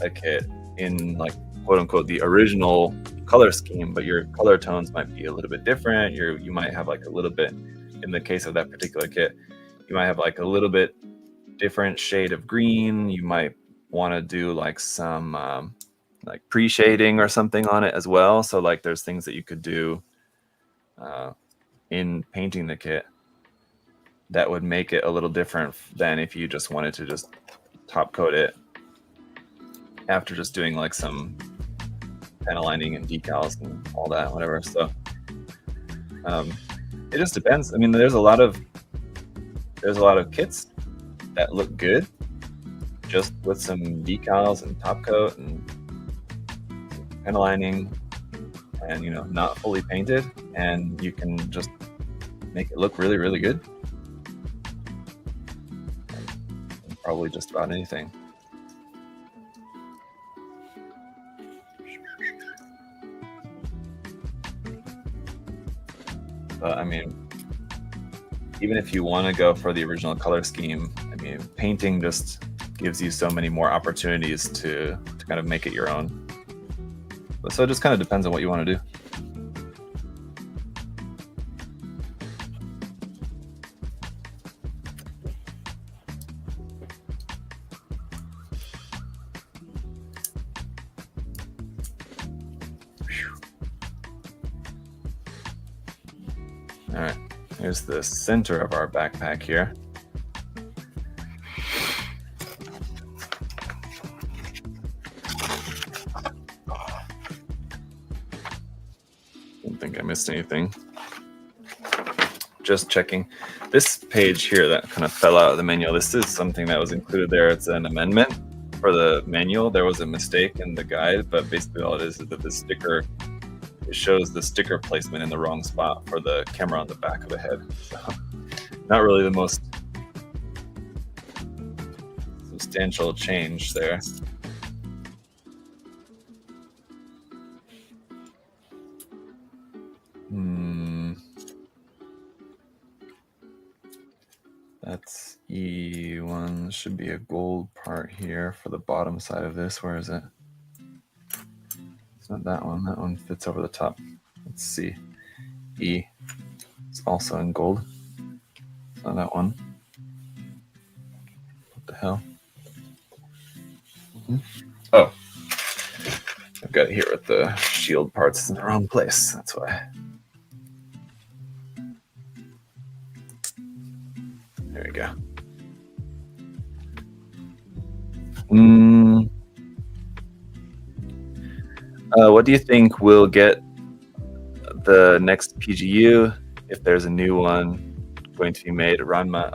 a kit in like quote unquote the original color scheme, but your color tones might be a little bit different. You might have like a little bit, in the case of that particular kit, you might have like a little bit different shade of green. You might want to do like some like pre-shading or something on it as well. So like, there's things that you could do in painting the kit that would make it a little different than if you just wanted to just top coat it after just doing like some panel lining and decals and all that, whatever. So it just depends. I mean, there's a lot of kits that look good just with some decals and top coat and panel lining and not fully painted, and you can just make it look really, really good. Probably just about anything. But I mean, even if you want to go for the original color scheme, I mean, painting just gives you so many more opportunities to kind of make it your own. So it just kind of depends on what you want to do. All right, here's the center of our backpack here. Don't think I missed anything. Just checking. This page here that kind of fell out of the manual, this is something that was included there. It's an amendment for the manual. There was a mistake in the guide, but basically all it is that the sticker, it shows the sticker placement in the wrong spot for the camera on the back of the head. So, not really the most substantial change there. That's E1. Should be a gold part here for the bottom side of this. Where is it? It's not that one. That one fits over the top. Let's see. E. It's also in gold. It's not that one. What the hell? Oh. I've got it here with the shield parts in the wrong place. That's why. There we go. What do you think will get the next PGU if there's a new one going to be made? Ranma.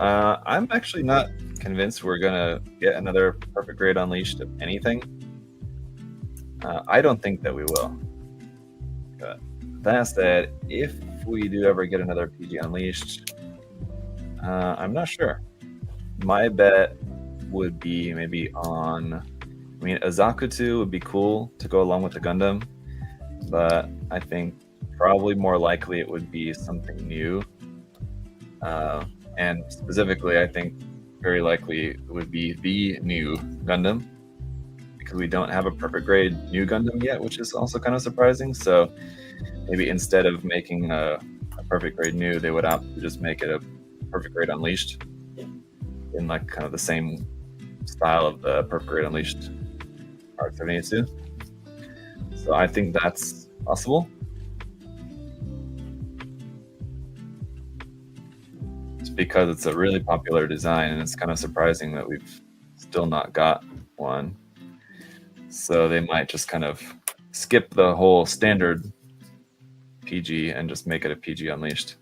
I'm actually not convinced we're gonna get another Perfect Grade Unleashed of anything. I don't think that we will. But that said, if we do ever get another PG Unleashed, I'm not sure. My bet would be maybe on, I mean, Azakutu would be cool to go along with the Gundam, but I think probably more likely it would be something new. And specifically, I think very likely it would be the new Gundam, because we don't have a Perfect Grade new Gundam yet, which is also kind of surprising. So maybe instead of making a Perfect Grade new, they would opt to just make it a Perfect Grade Unleashed in like kind of the same style of the Perfect Grade Unleashed R782. So I think that's possible. It's because it's a really popular design, and it's kind of surprising that we've still not got one. So they might just kind of skip the whole standard PG and just make it a PG Unleashed.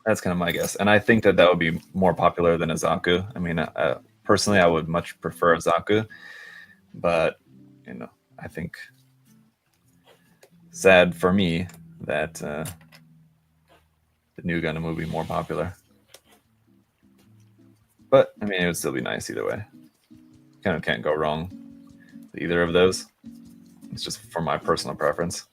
That's kind of my guess. And I think that that would be more popular than Azaku. I mean, personally, I would much prefer Azaku, but, you know, I think sad for me that the new Gundam would be more popular. But, I mean, it would still be nice either way. Kind of can't go wrong with either of those. It's just for my personal preference.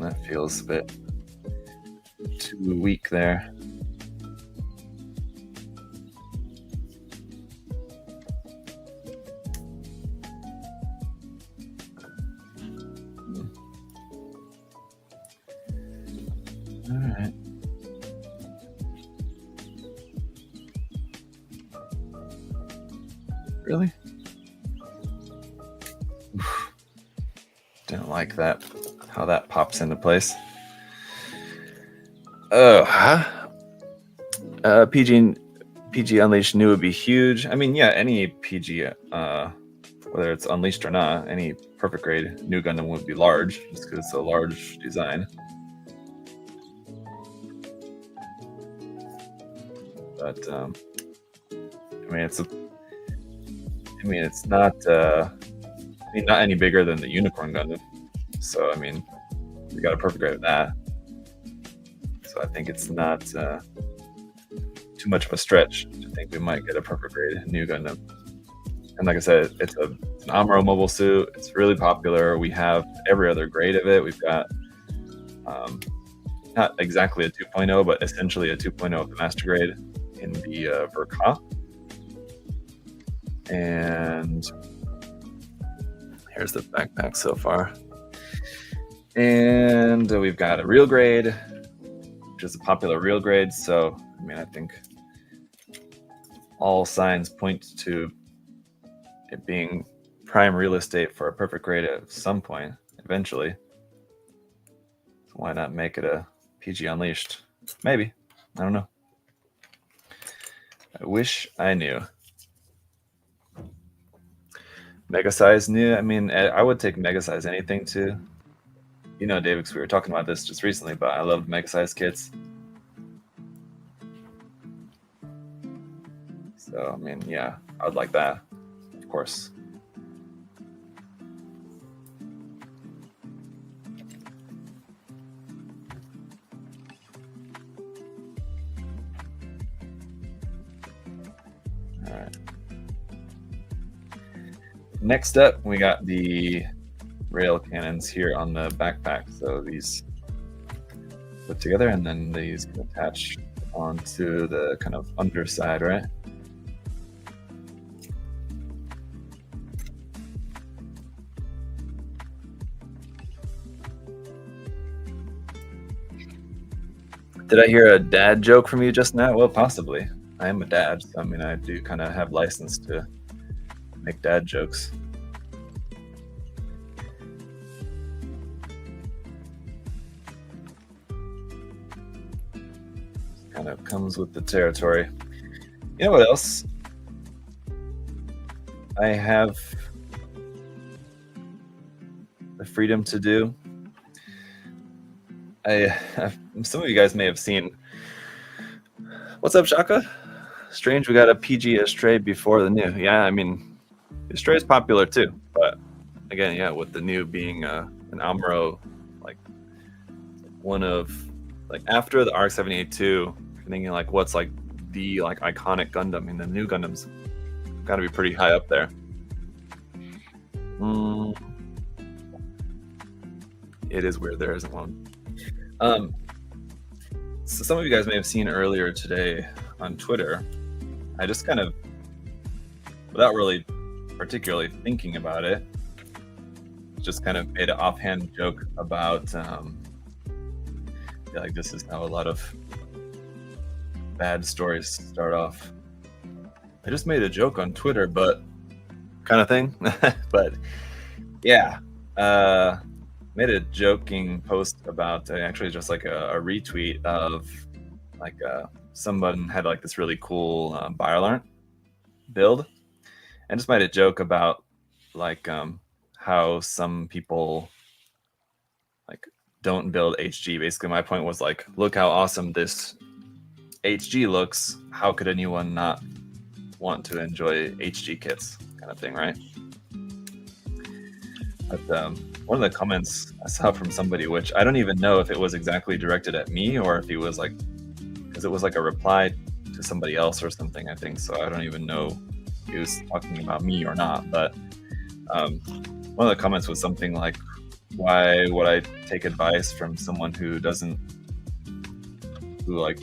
That feels a bit too weak there. All right. Really? Oof. Didn't like that. How that pops into place. PG Unleashed new would be huge. I mean, yeah, any PG, whether it's Unleashed or not, any Perfect Grade new Gundam would be large, just because it's a large design. But it's not not any bigger than the Unicorn Gundam. So we got a perfect grade of that. So I think it's not too much of a stretch to think we might get a perfect grade new Gundam. And like I said, it's an Amuro mobile suit. It's really popular. We have every other grade of it. We've got not exactly a 2.0, but essentially a 2.0 of the master grade in the Verka. And here's the backpack so far. And we've got a real grade, which is a popular real grade. So, I think all signs point to it being prime real estate for a perfect grade at some point, eventually. So why not make it a PG Unleashed? Maybe. I don't know. I wish I knew. Mega size new. I would take mega size anything too. David, because we were talking about this just recently, but I love mega size kits. So, yeah, I would like that, of course. All right. Next up, we got the rail cannons here on the backpack. So these put together, and then these can attach onto the kind of underside, right? Did I hear a dad joke from you just now? Well, possibly. I am a dad, so I do kind of have license to make dad jokes. Kind of comes with the territory. You know what else I have the freedom to do? Some of you guys may have seen. What's up, Shaka? Strange, we got a PG Astray before the new. Yeah, Astray is popular too, but again, yeah, with the new being an Amuro, like one of after the RX-78-2, you're thinking what's the iconic Gundam. The new Gundam's got to be pretty high up there. It is weird there isn't one. So some of you guys may have seen earlier today on Twitter, I just kind of, without really particularly thinking about it, just kind of made an offhand joke about this is how a lot of bad stories start off. I just made a joke on Twitter, but kind of thing. But yeah, made a joking post about actually just a retweet of someone had this really cool Biolarn build, and just made a joke about how some people don't build HG. Basically, my point was look how awesome this HG looks. How could anyone not want to enjoy HG kits, kind of thing, right? But one of the comments I saw from somebody, which I don't even know if it was exactly directed at me or if he was because it was a reply to somebody else or something, I think. So I don't even know if he was talking about me or not. But one of the comments was something like, why would I take advice from someone who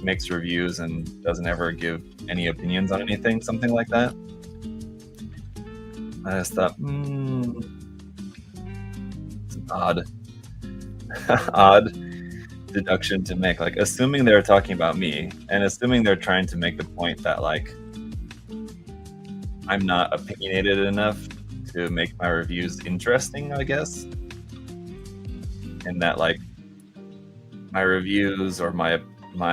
makes reviews and doesn't ever give any opinions on anything, something like that. I just thought, it's an odd deduction to make. Assuming they're talking about me, and assuming they're trying to make the point that I'm not opinionated enough to make my reviews interesting, I guess. And that my reviews or my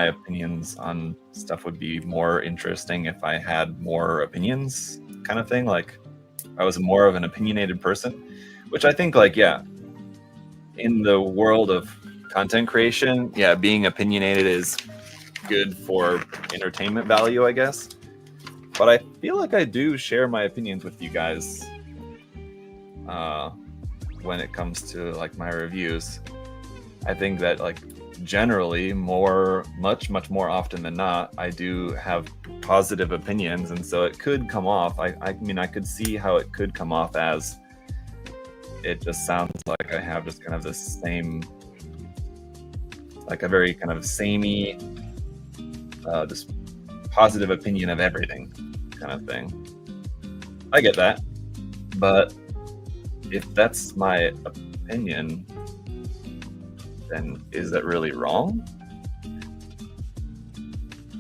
opinions on stuff would be more interesting if I had more opinions, kind of thing. I was more of an opinionated person, which I think in the world of content creation, yeah, being opinionated is good for entertainment value, I guess. But I feel like I do share my opinions with you guys when it comes to like my reviews. I think that like generally much more often than not, I do have positive opinions, and so it could come off. I mean, I could see how it could come off as it just sounds like I have just kind of the same, like a very kind of samey, just positive opinion of everything kind of thing. I get that, but if that's my opinion, then is that really wrong?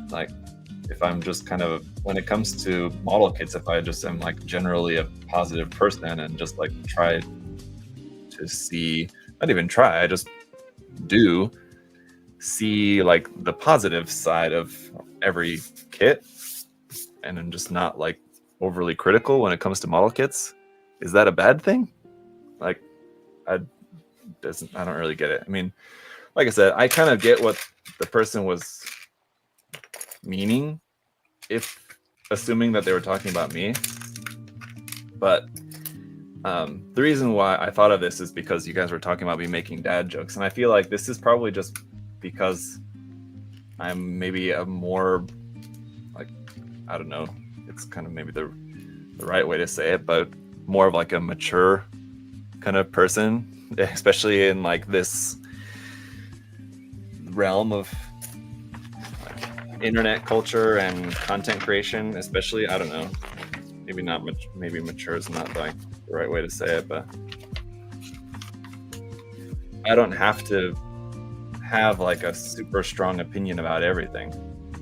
Like, if I'm just kind of, when it comes to model kits, if I just am like generally a positive person and just like try to see, not even try, I just do see like the positive side of every kit, and I'm just not like overly critical when it comes to model kits, is that a bad thing? Like, I don't really get it. I mean, like I said, I kind of get what the person was meaning, if assuming that they were talking about me. But the reason why I thought of this is because you guys were talking about me making dad jokes, and I feel like this is probably just because I'm maybe a more, like, I don't know, it's kind of maybe the right way to say it, but more of like a mature kind of person, especially in like this realm of like internet culture and content creation, especially. I don't know, maybe not much, maybe mature is not like the right way to say it, but I don't have to have like a super strong opinion about everything.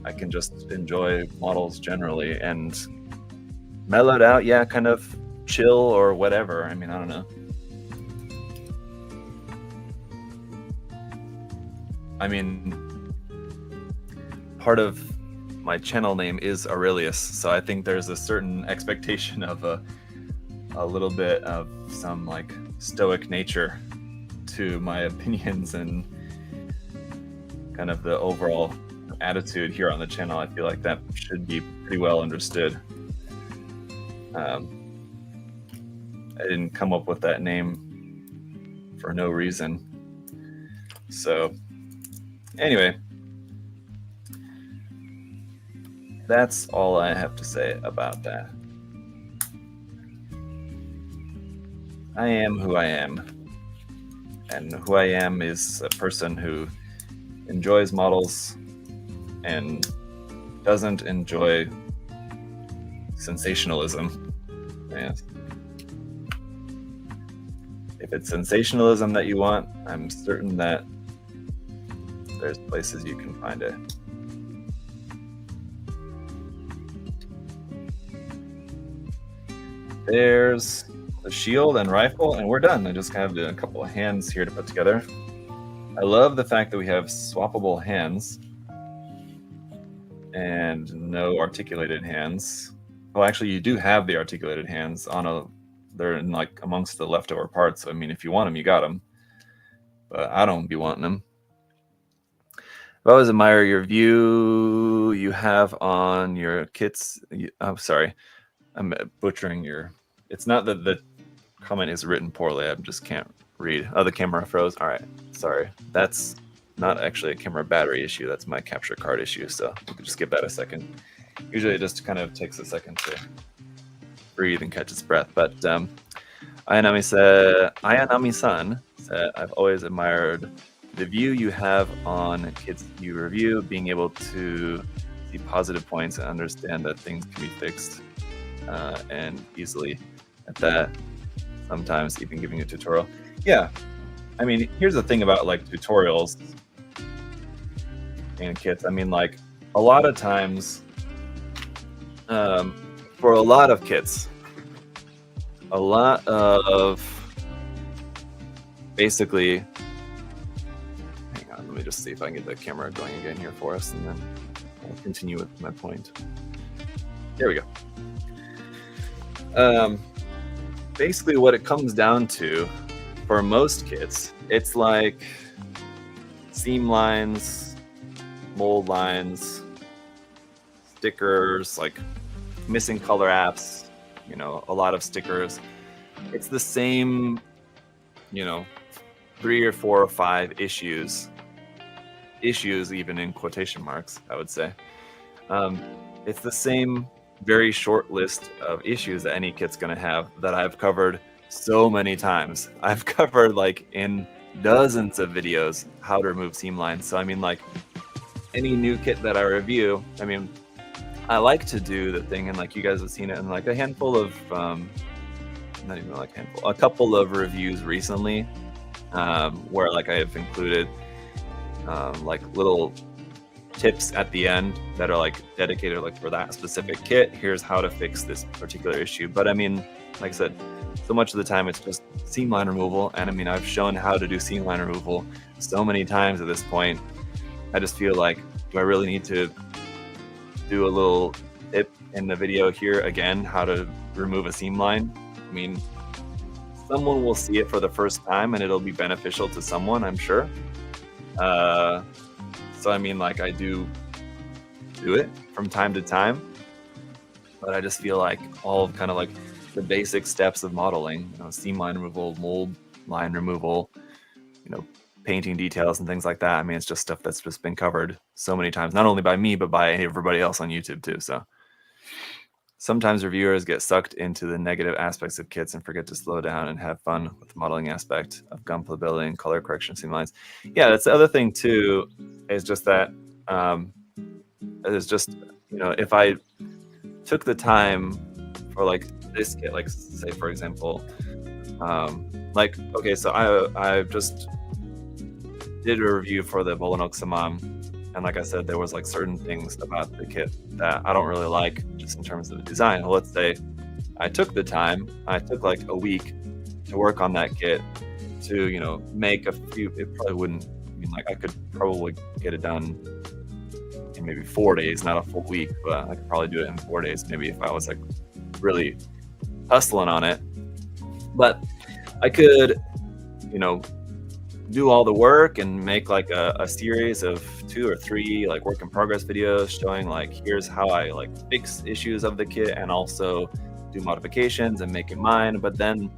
I can just enjoy models generally and mellowed out, yeah, kind of chill or whatever. I mean, I don't know. I mean, part of my channel name is Aurelius, so I think there's a certain expectation of a little bit of some like stoic nature to my opinions and kind of the overall attitude here on the channel. I feel like that should be pretty well understood. I didn't come up with that name for no reason. So anyway, that's all I have to say about that. I am who I am. And who I am is a person who enjoys models and doesn't enjoy sensationalism. Yes. If it's sensationalism that you want, I'm certain that there's places you can find it. There's the shield and rifle, and we're done. I just have a couple of hands here to put together. I love the fact that we have swappable hands and no articulated hands. Well, actually, you do have the articulated hands they're in like amongst the leftover parts. So, I mean, if you want them, you got them. But I don't be wanting them. I've always admired your view you have on your kits. I'm sorry, I'm butchering your. It's not that the comment is written poorly. I just can't read. Oh, the camera froze. All right, sorry. That's not actually a camera battery issue. That's my capture card issue. So we could just give that a second. Usually, it just kind of takes a second to breathe and catch its breath. But Ayanami-san said, I've always admired the view you have on kids you review, being able to see positive points and understand that things can be fixed and easily at that, sometimes even giving a tutorial. Yeah, I mean, here's the thing about like tutorials and kits. I mean, like a lot of times for a lot of kits, a lot of basically, hang on, let me just see if I can get the camera going again here for us, and then I'll continue with my point. There we go. Basically what it comes down to for most kits, it's like seam lines, mold lines, stickers, like missing color apps, a lot of stickers. It's the same, 3 or 4 or 5 issues even in quotation marks, I would say. It's the same very short list of issues that any kit's going to have that I've covered so many times. I've covered like in dozens of videos how to remove seam lines. So I mean, like any new kit that I review, I mean, I like to do the thing, and like you guys have seen it in like a handful of not even like a handful, a couple of reviews recently, where like I have included like little tips at the end that are like dedicated like for that specific kit. Here's how to fix this particular issue. But I mean, like I said, so much of the time it's just seam line removal, and I mean, I've shown how to do seam line removal so many times at this point. I just feel like, do I really need to do a little tip in the video here again, how to remove a seam line? I mean, someone will see it for the first time and it'll be beneficial to someone, I'm sure. So I mean, like I do it from time to time, but I just feel like all of kind of like the basic steps of modeling, seam line removal, mold line removal, painting details and things like that. I mean, it's just stuff that's just been covered so many times, not only by me, but by everybody else on YouTube too. So sometimes reviewers get sucked into the negative aspects of kits and forget to slow down and have fun with the modeling aspect of gunpla building and color correction seam lines. Yeah, that's the other thing too, is just that it's just, if I took the time for like this kit, like say for example, like, okay, so I just did a review for the Bolonok Samam, and like I said, there was like certain things about the kit that I don't really like just in terms of the design. Well, let's say I took the time, I took like a week to work on that kit to, make a few, it probably wouldn't, I mean, like I could probably get it done in maybe 4 days, not a full week, but I could probably do it in 4 days, maybe if I was like really hustling on it. But I could, do all the work and make like a series of 2 or 3 like work in progress videos showing like, here's how I like fix issues of the kit and also do modifications and make it mine. But then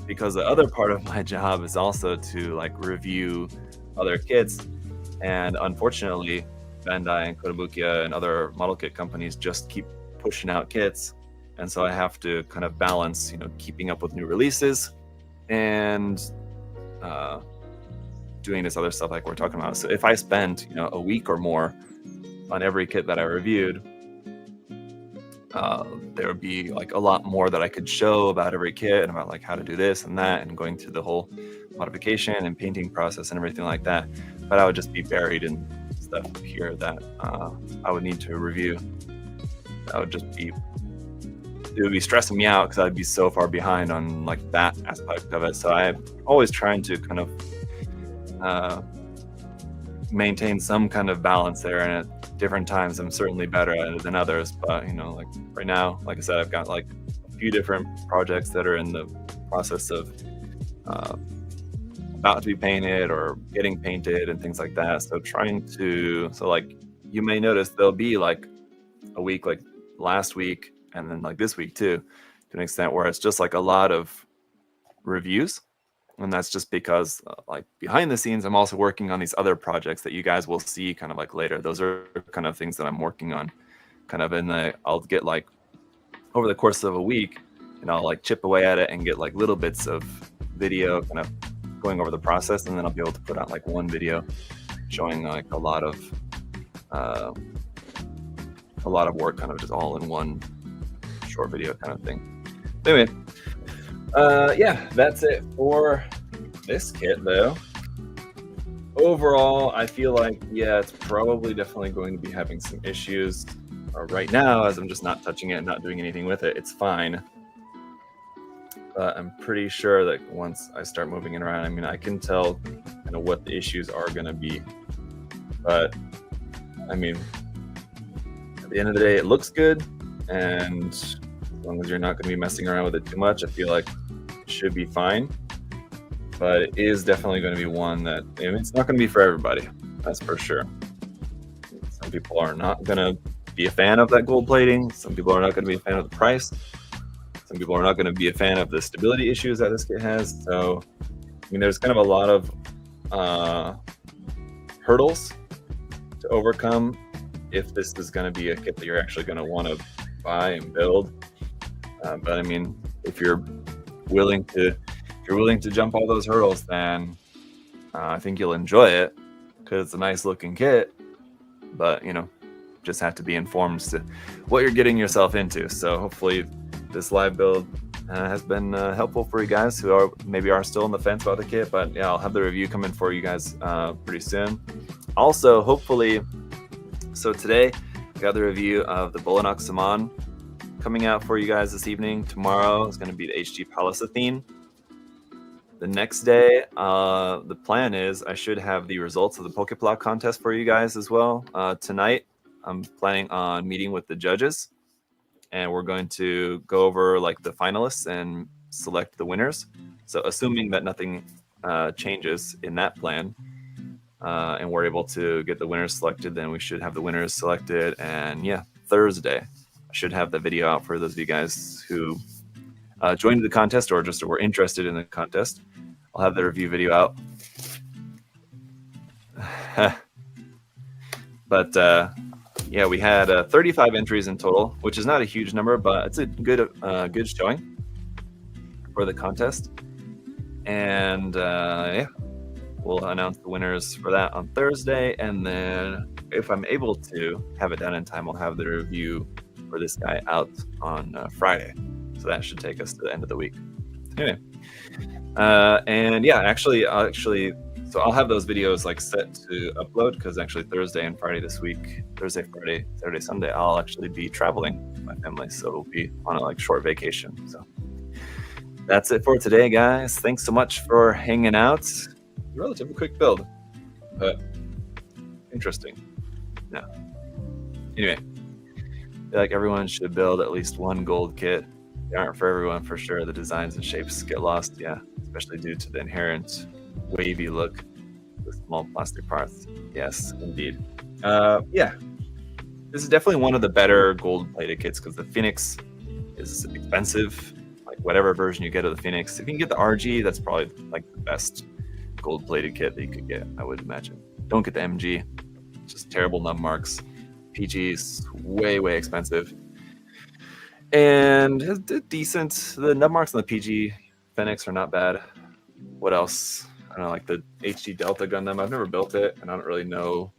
because the other part of my job is also to like review other kits, and unfortunately Bandai and Kotobukiya and other model kit companies just keep pushing out kits, and so I have to kind of balance keeping up with new releases and doing this other stuff like we're talking about. So if I spent a week or more on every kit that I reviewed, there would be like a lot more that I could show about every kit and about like how to do this and that and going through the whole modification and painting process and everything like that. But I would just be buried in stuff here that I would need to review. That would just be, it would be stressing me out because I'd be so far behind on like that aspect of it. So I'm always trying to kind of maintain some kind of balance there, and at different times I'm certainly better at it than others. But like right now, like I said, I've got like a few different projects that are in the process of about to be painted or getting painted and things like that. So so like you may notice there'll be like a week like last week and then like this week too, to an extent, where it's just like a lot of reviews. And that's just because like behind the scenes, I'm also working on these other projects that you guys will see kind of like later. Those are kind of things that I'm working on kind of I'll get like over the course of a week, and I'll like chip away at it and get like little bits of video kind of going over the process. And then I'll be able to put out like one video showing like a lot of work kind of just all in one short video kind of thing. Anyway, yeah, that's it for this kit though. Overall, I feel like, yeah, it's probably definitely going to be having some issues right now, as I'm just not touching it and not doing anything with it. It's fine. But I'm pretty sure that once I start moving it around, I mean, I can tell kind of what the issues are going to be. But I mean, at the end of the day, it looks good, and as long as you're not going to be messing around with it too much, I feel like it should be fine. But it is definitely going to be one that, I mean, it's not going to be for everybody. That's for sure. Some people are not going to be a fan of that gold plating. Some people are not going to be a fan of the price. Some people are not going to be a fan of the stability issues that this kit has. So, I mean, there's kind of a lot of hurdles to overcome if this is going to be a kit that you're actually going to want to buy and build. But I mean, if you're willing to jump all those hurdles, then I think you'll enjoy it because it's a nice looking kit. But you know, just have to be informed as to what you're getting yourself into. So hopefully this live build has been helpful for you guys who are still on the fence about the kit. But yeah, I'll have the review coming for you guys pretty soon. Also, hopefully, so today I got the review of the Bolonox Saman coming out for you guys this evening. Tomorrow is going to be the HG Palace-Athene. The next day, the plan is I should have the results of the Pokeplock contest for you guys as well. Tonight, I'm planning on meeting with the judges, and we're going to go over like the finalists and select the winners. So assuming that nothing changes in that plan, and we're able to get the winners selected, then we should have the winners selected. And yeah, Thursday, I should have the video out for those of you guys who joined the contest or just were interested in the contest. I'll have the review video out. But yeah, we had 35 entries in total, which is not a huge number, but it's a good showing for the contest. And yeah, we'll announce the winners for that on Thursday. And then if I'm able to have it done in time, I'll have the review for this guy out on Friday. So that should take us to the end of the week. Anyway, and yeah, actually, so I'll have those videos like set to upload because actually Thursday and Friday this week, Thursday, Friday, Saturday, Sunday, I'll actually be traveling with my family, so we'll be on a like short vacation. So that's it for today, guys. Thanks so much for hanging out. Relatively quick build, but interesting. Yeah. Anyway, I feel like everyone should build at least one gold kit. They aren't for everyone for sure. The designs and shapes get lost, yeah, especially due to the inherent wavy look with small plastic parts. Yes, indeed. Yeah, this is definitely one of the better gold-plated kits because the Phoenix is expensive. Like whatever version you get of the Phoenix, if you can get the RG, that's probably like the best gold-plated kit that you could get, I would imagine. Don't get the MG; it's just terrible nub marks. PG is way expensive. And it's decent. The nub marks on the PG Fenix are not bad. What else? I don't know, like the HG Delta Gundam. I've never built it, and I don't really know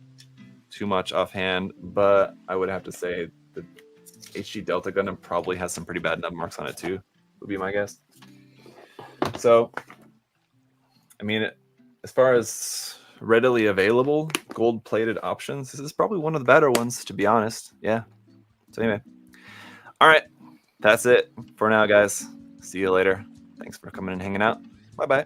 too much offhand, but I would have to say the HG Delta Gundam probably has some pretty bad nub marks on it too, would be my guess. So, I mean, as far as readily available gold-plated options, this is probably one of the better ones, to be honest. Yeah. So anyway. All right. That's it for now, guys. See you later. Thanks for coming and hanging out. Bye-bye.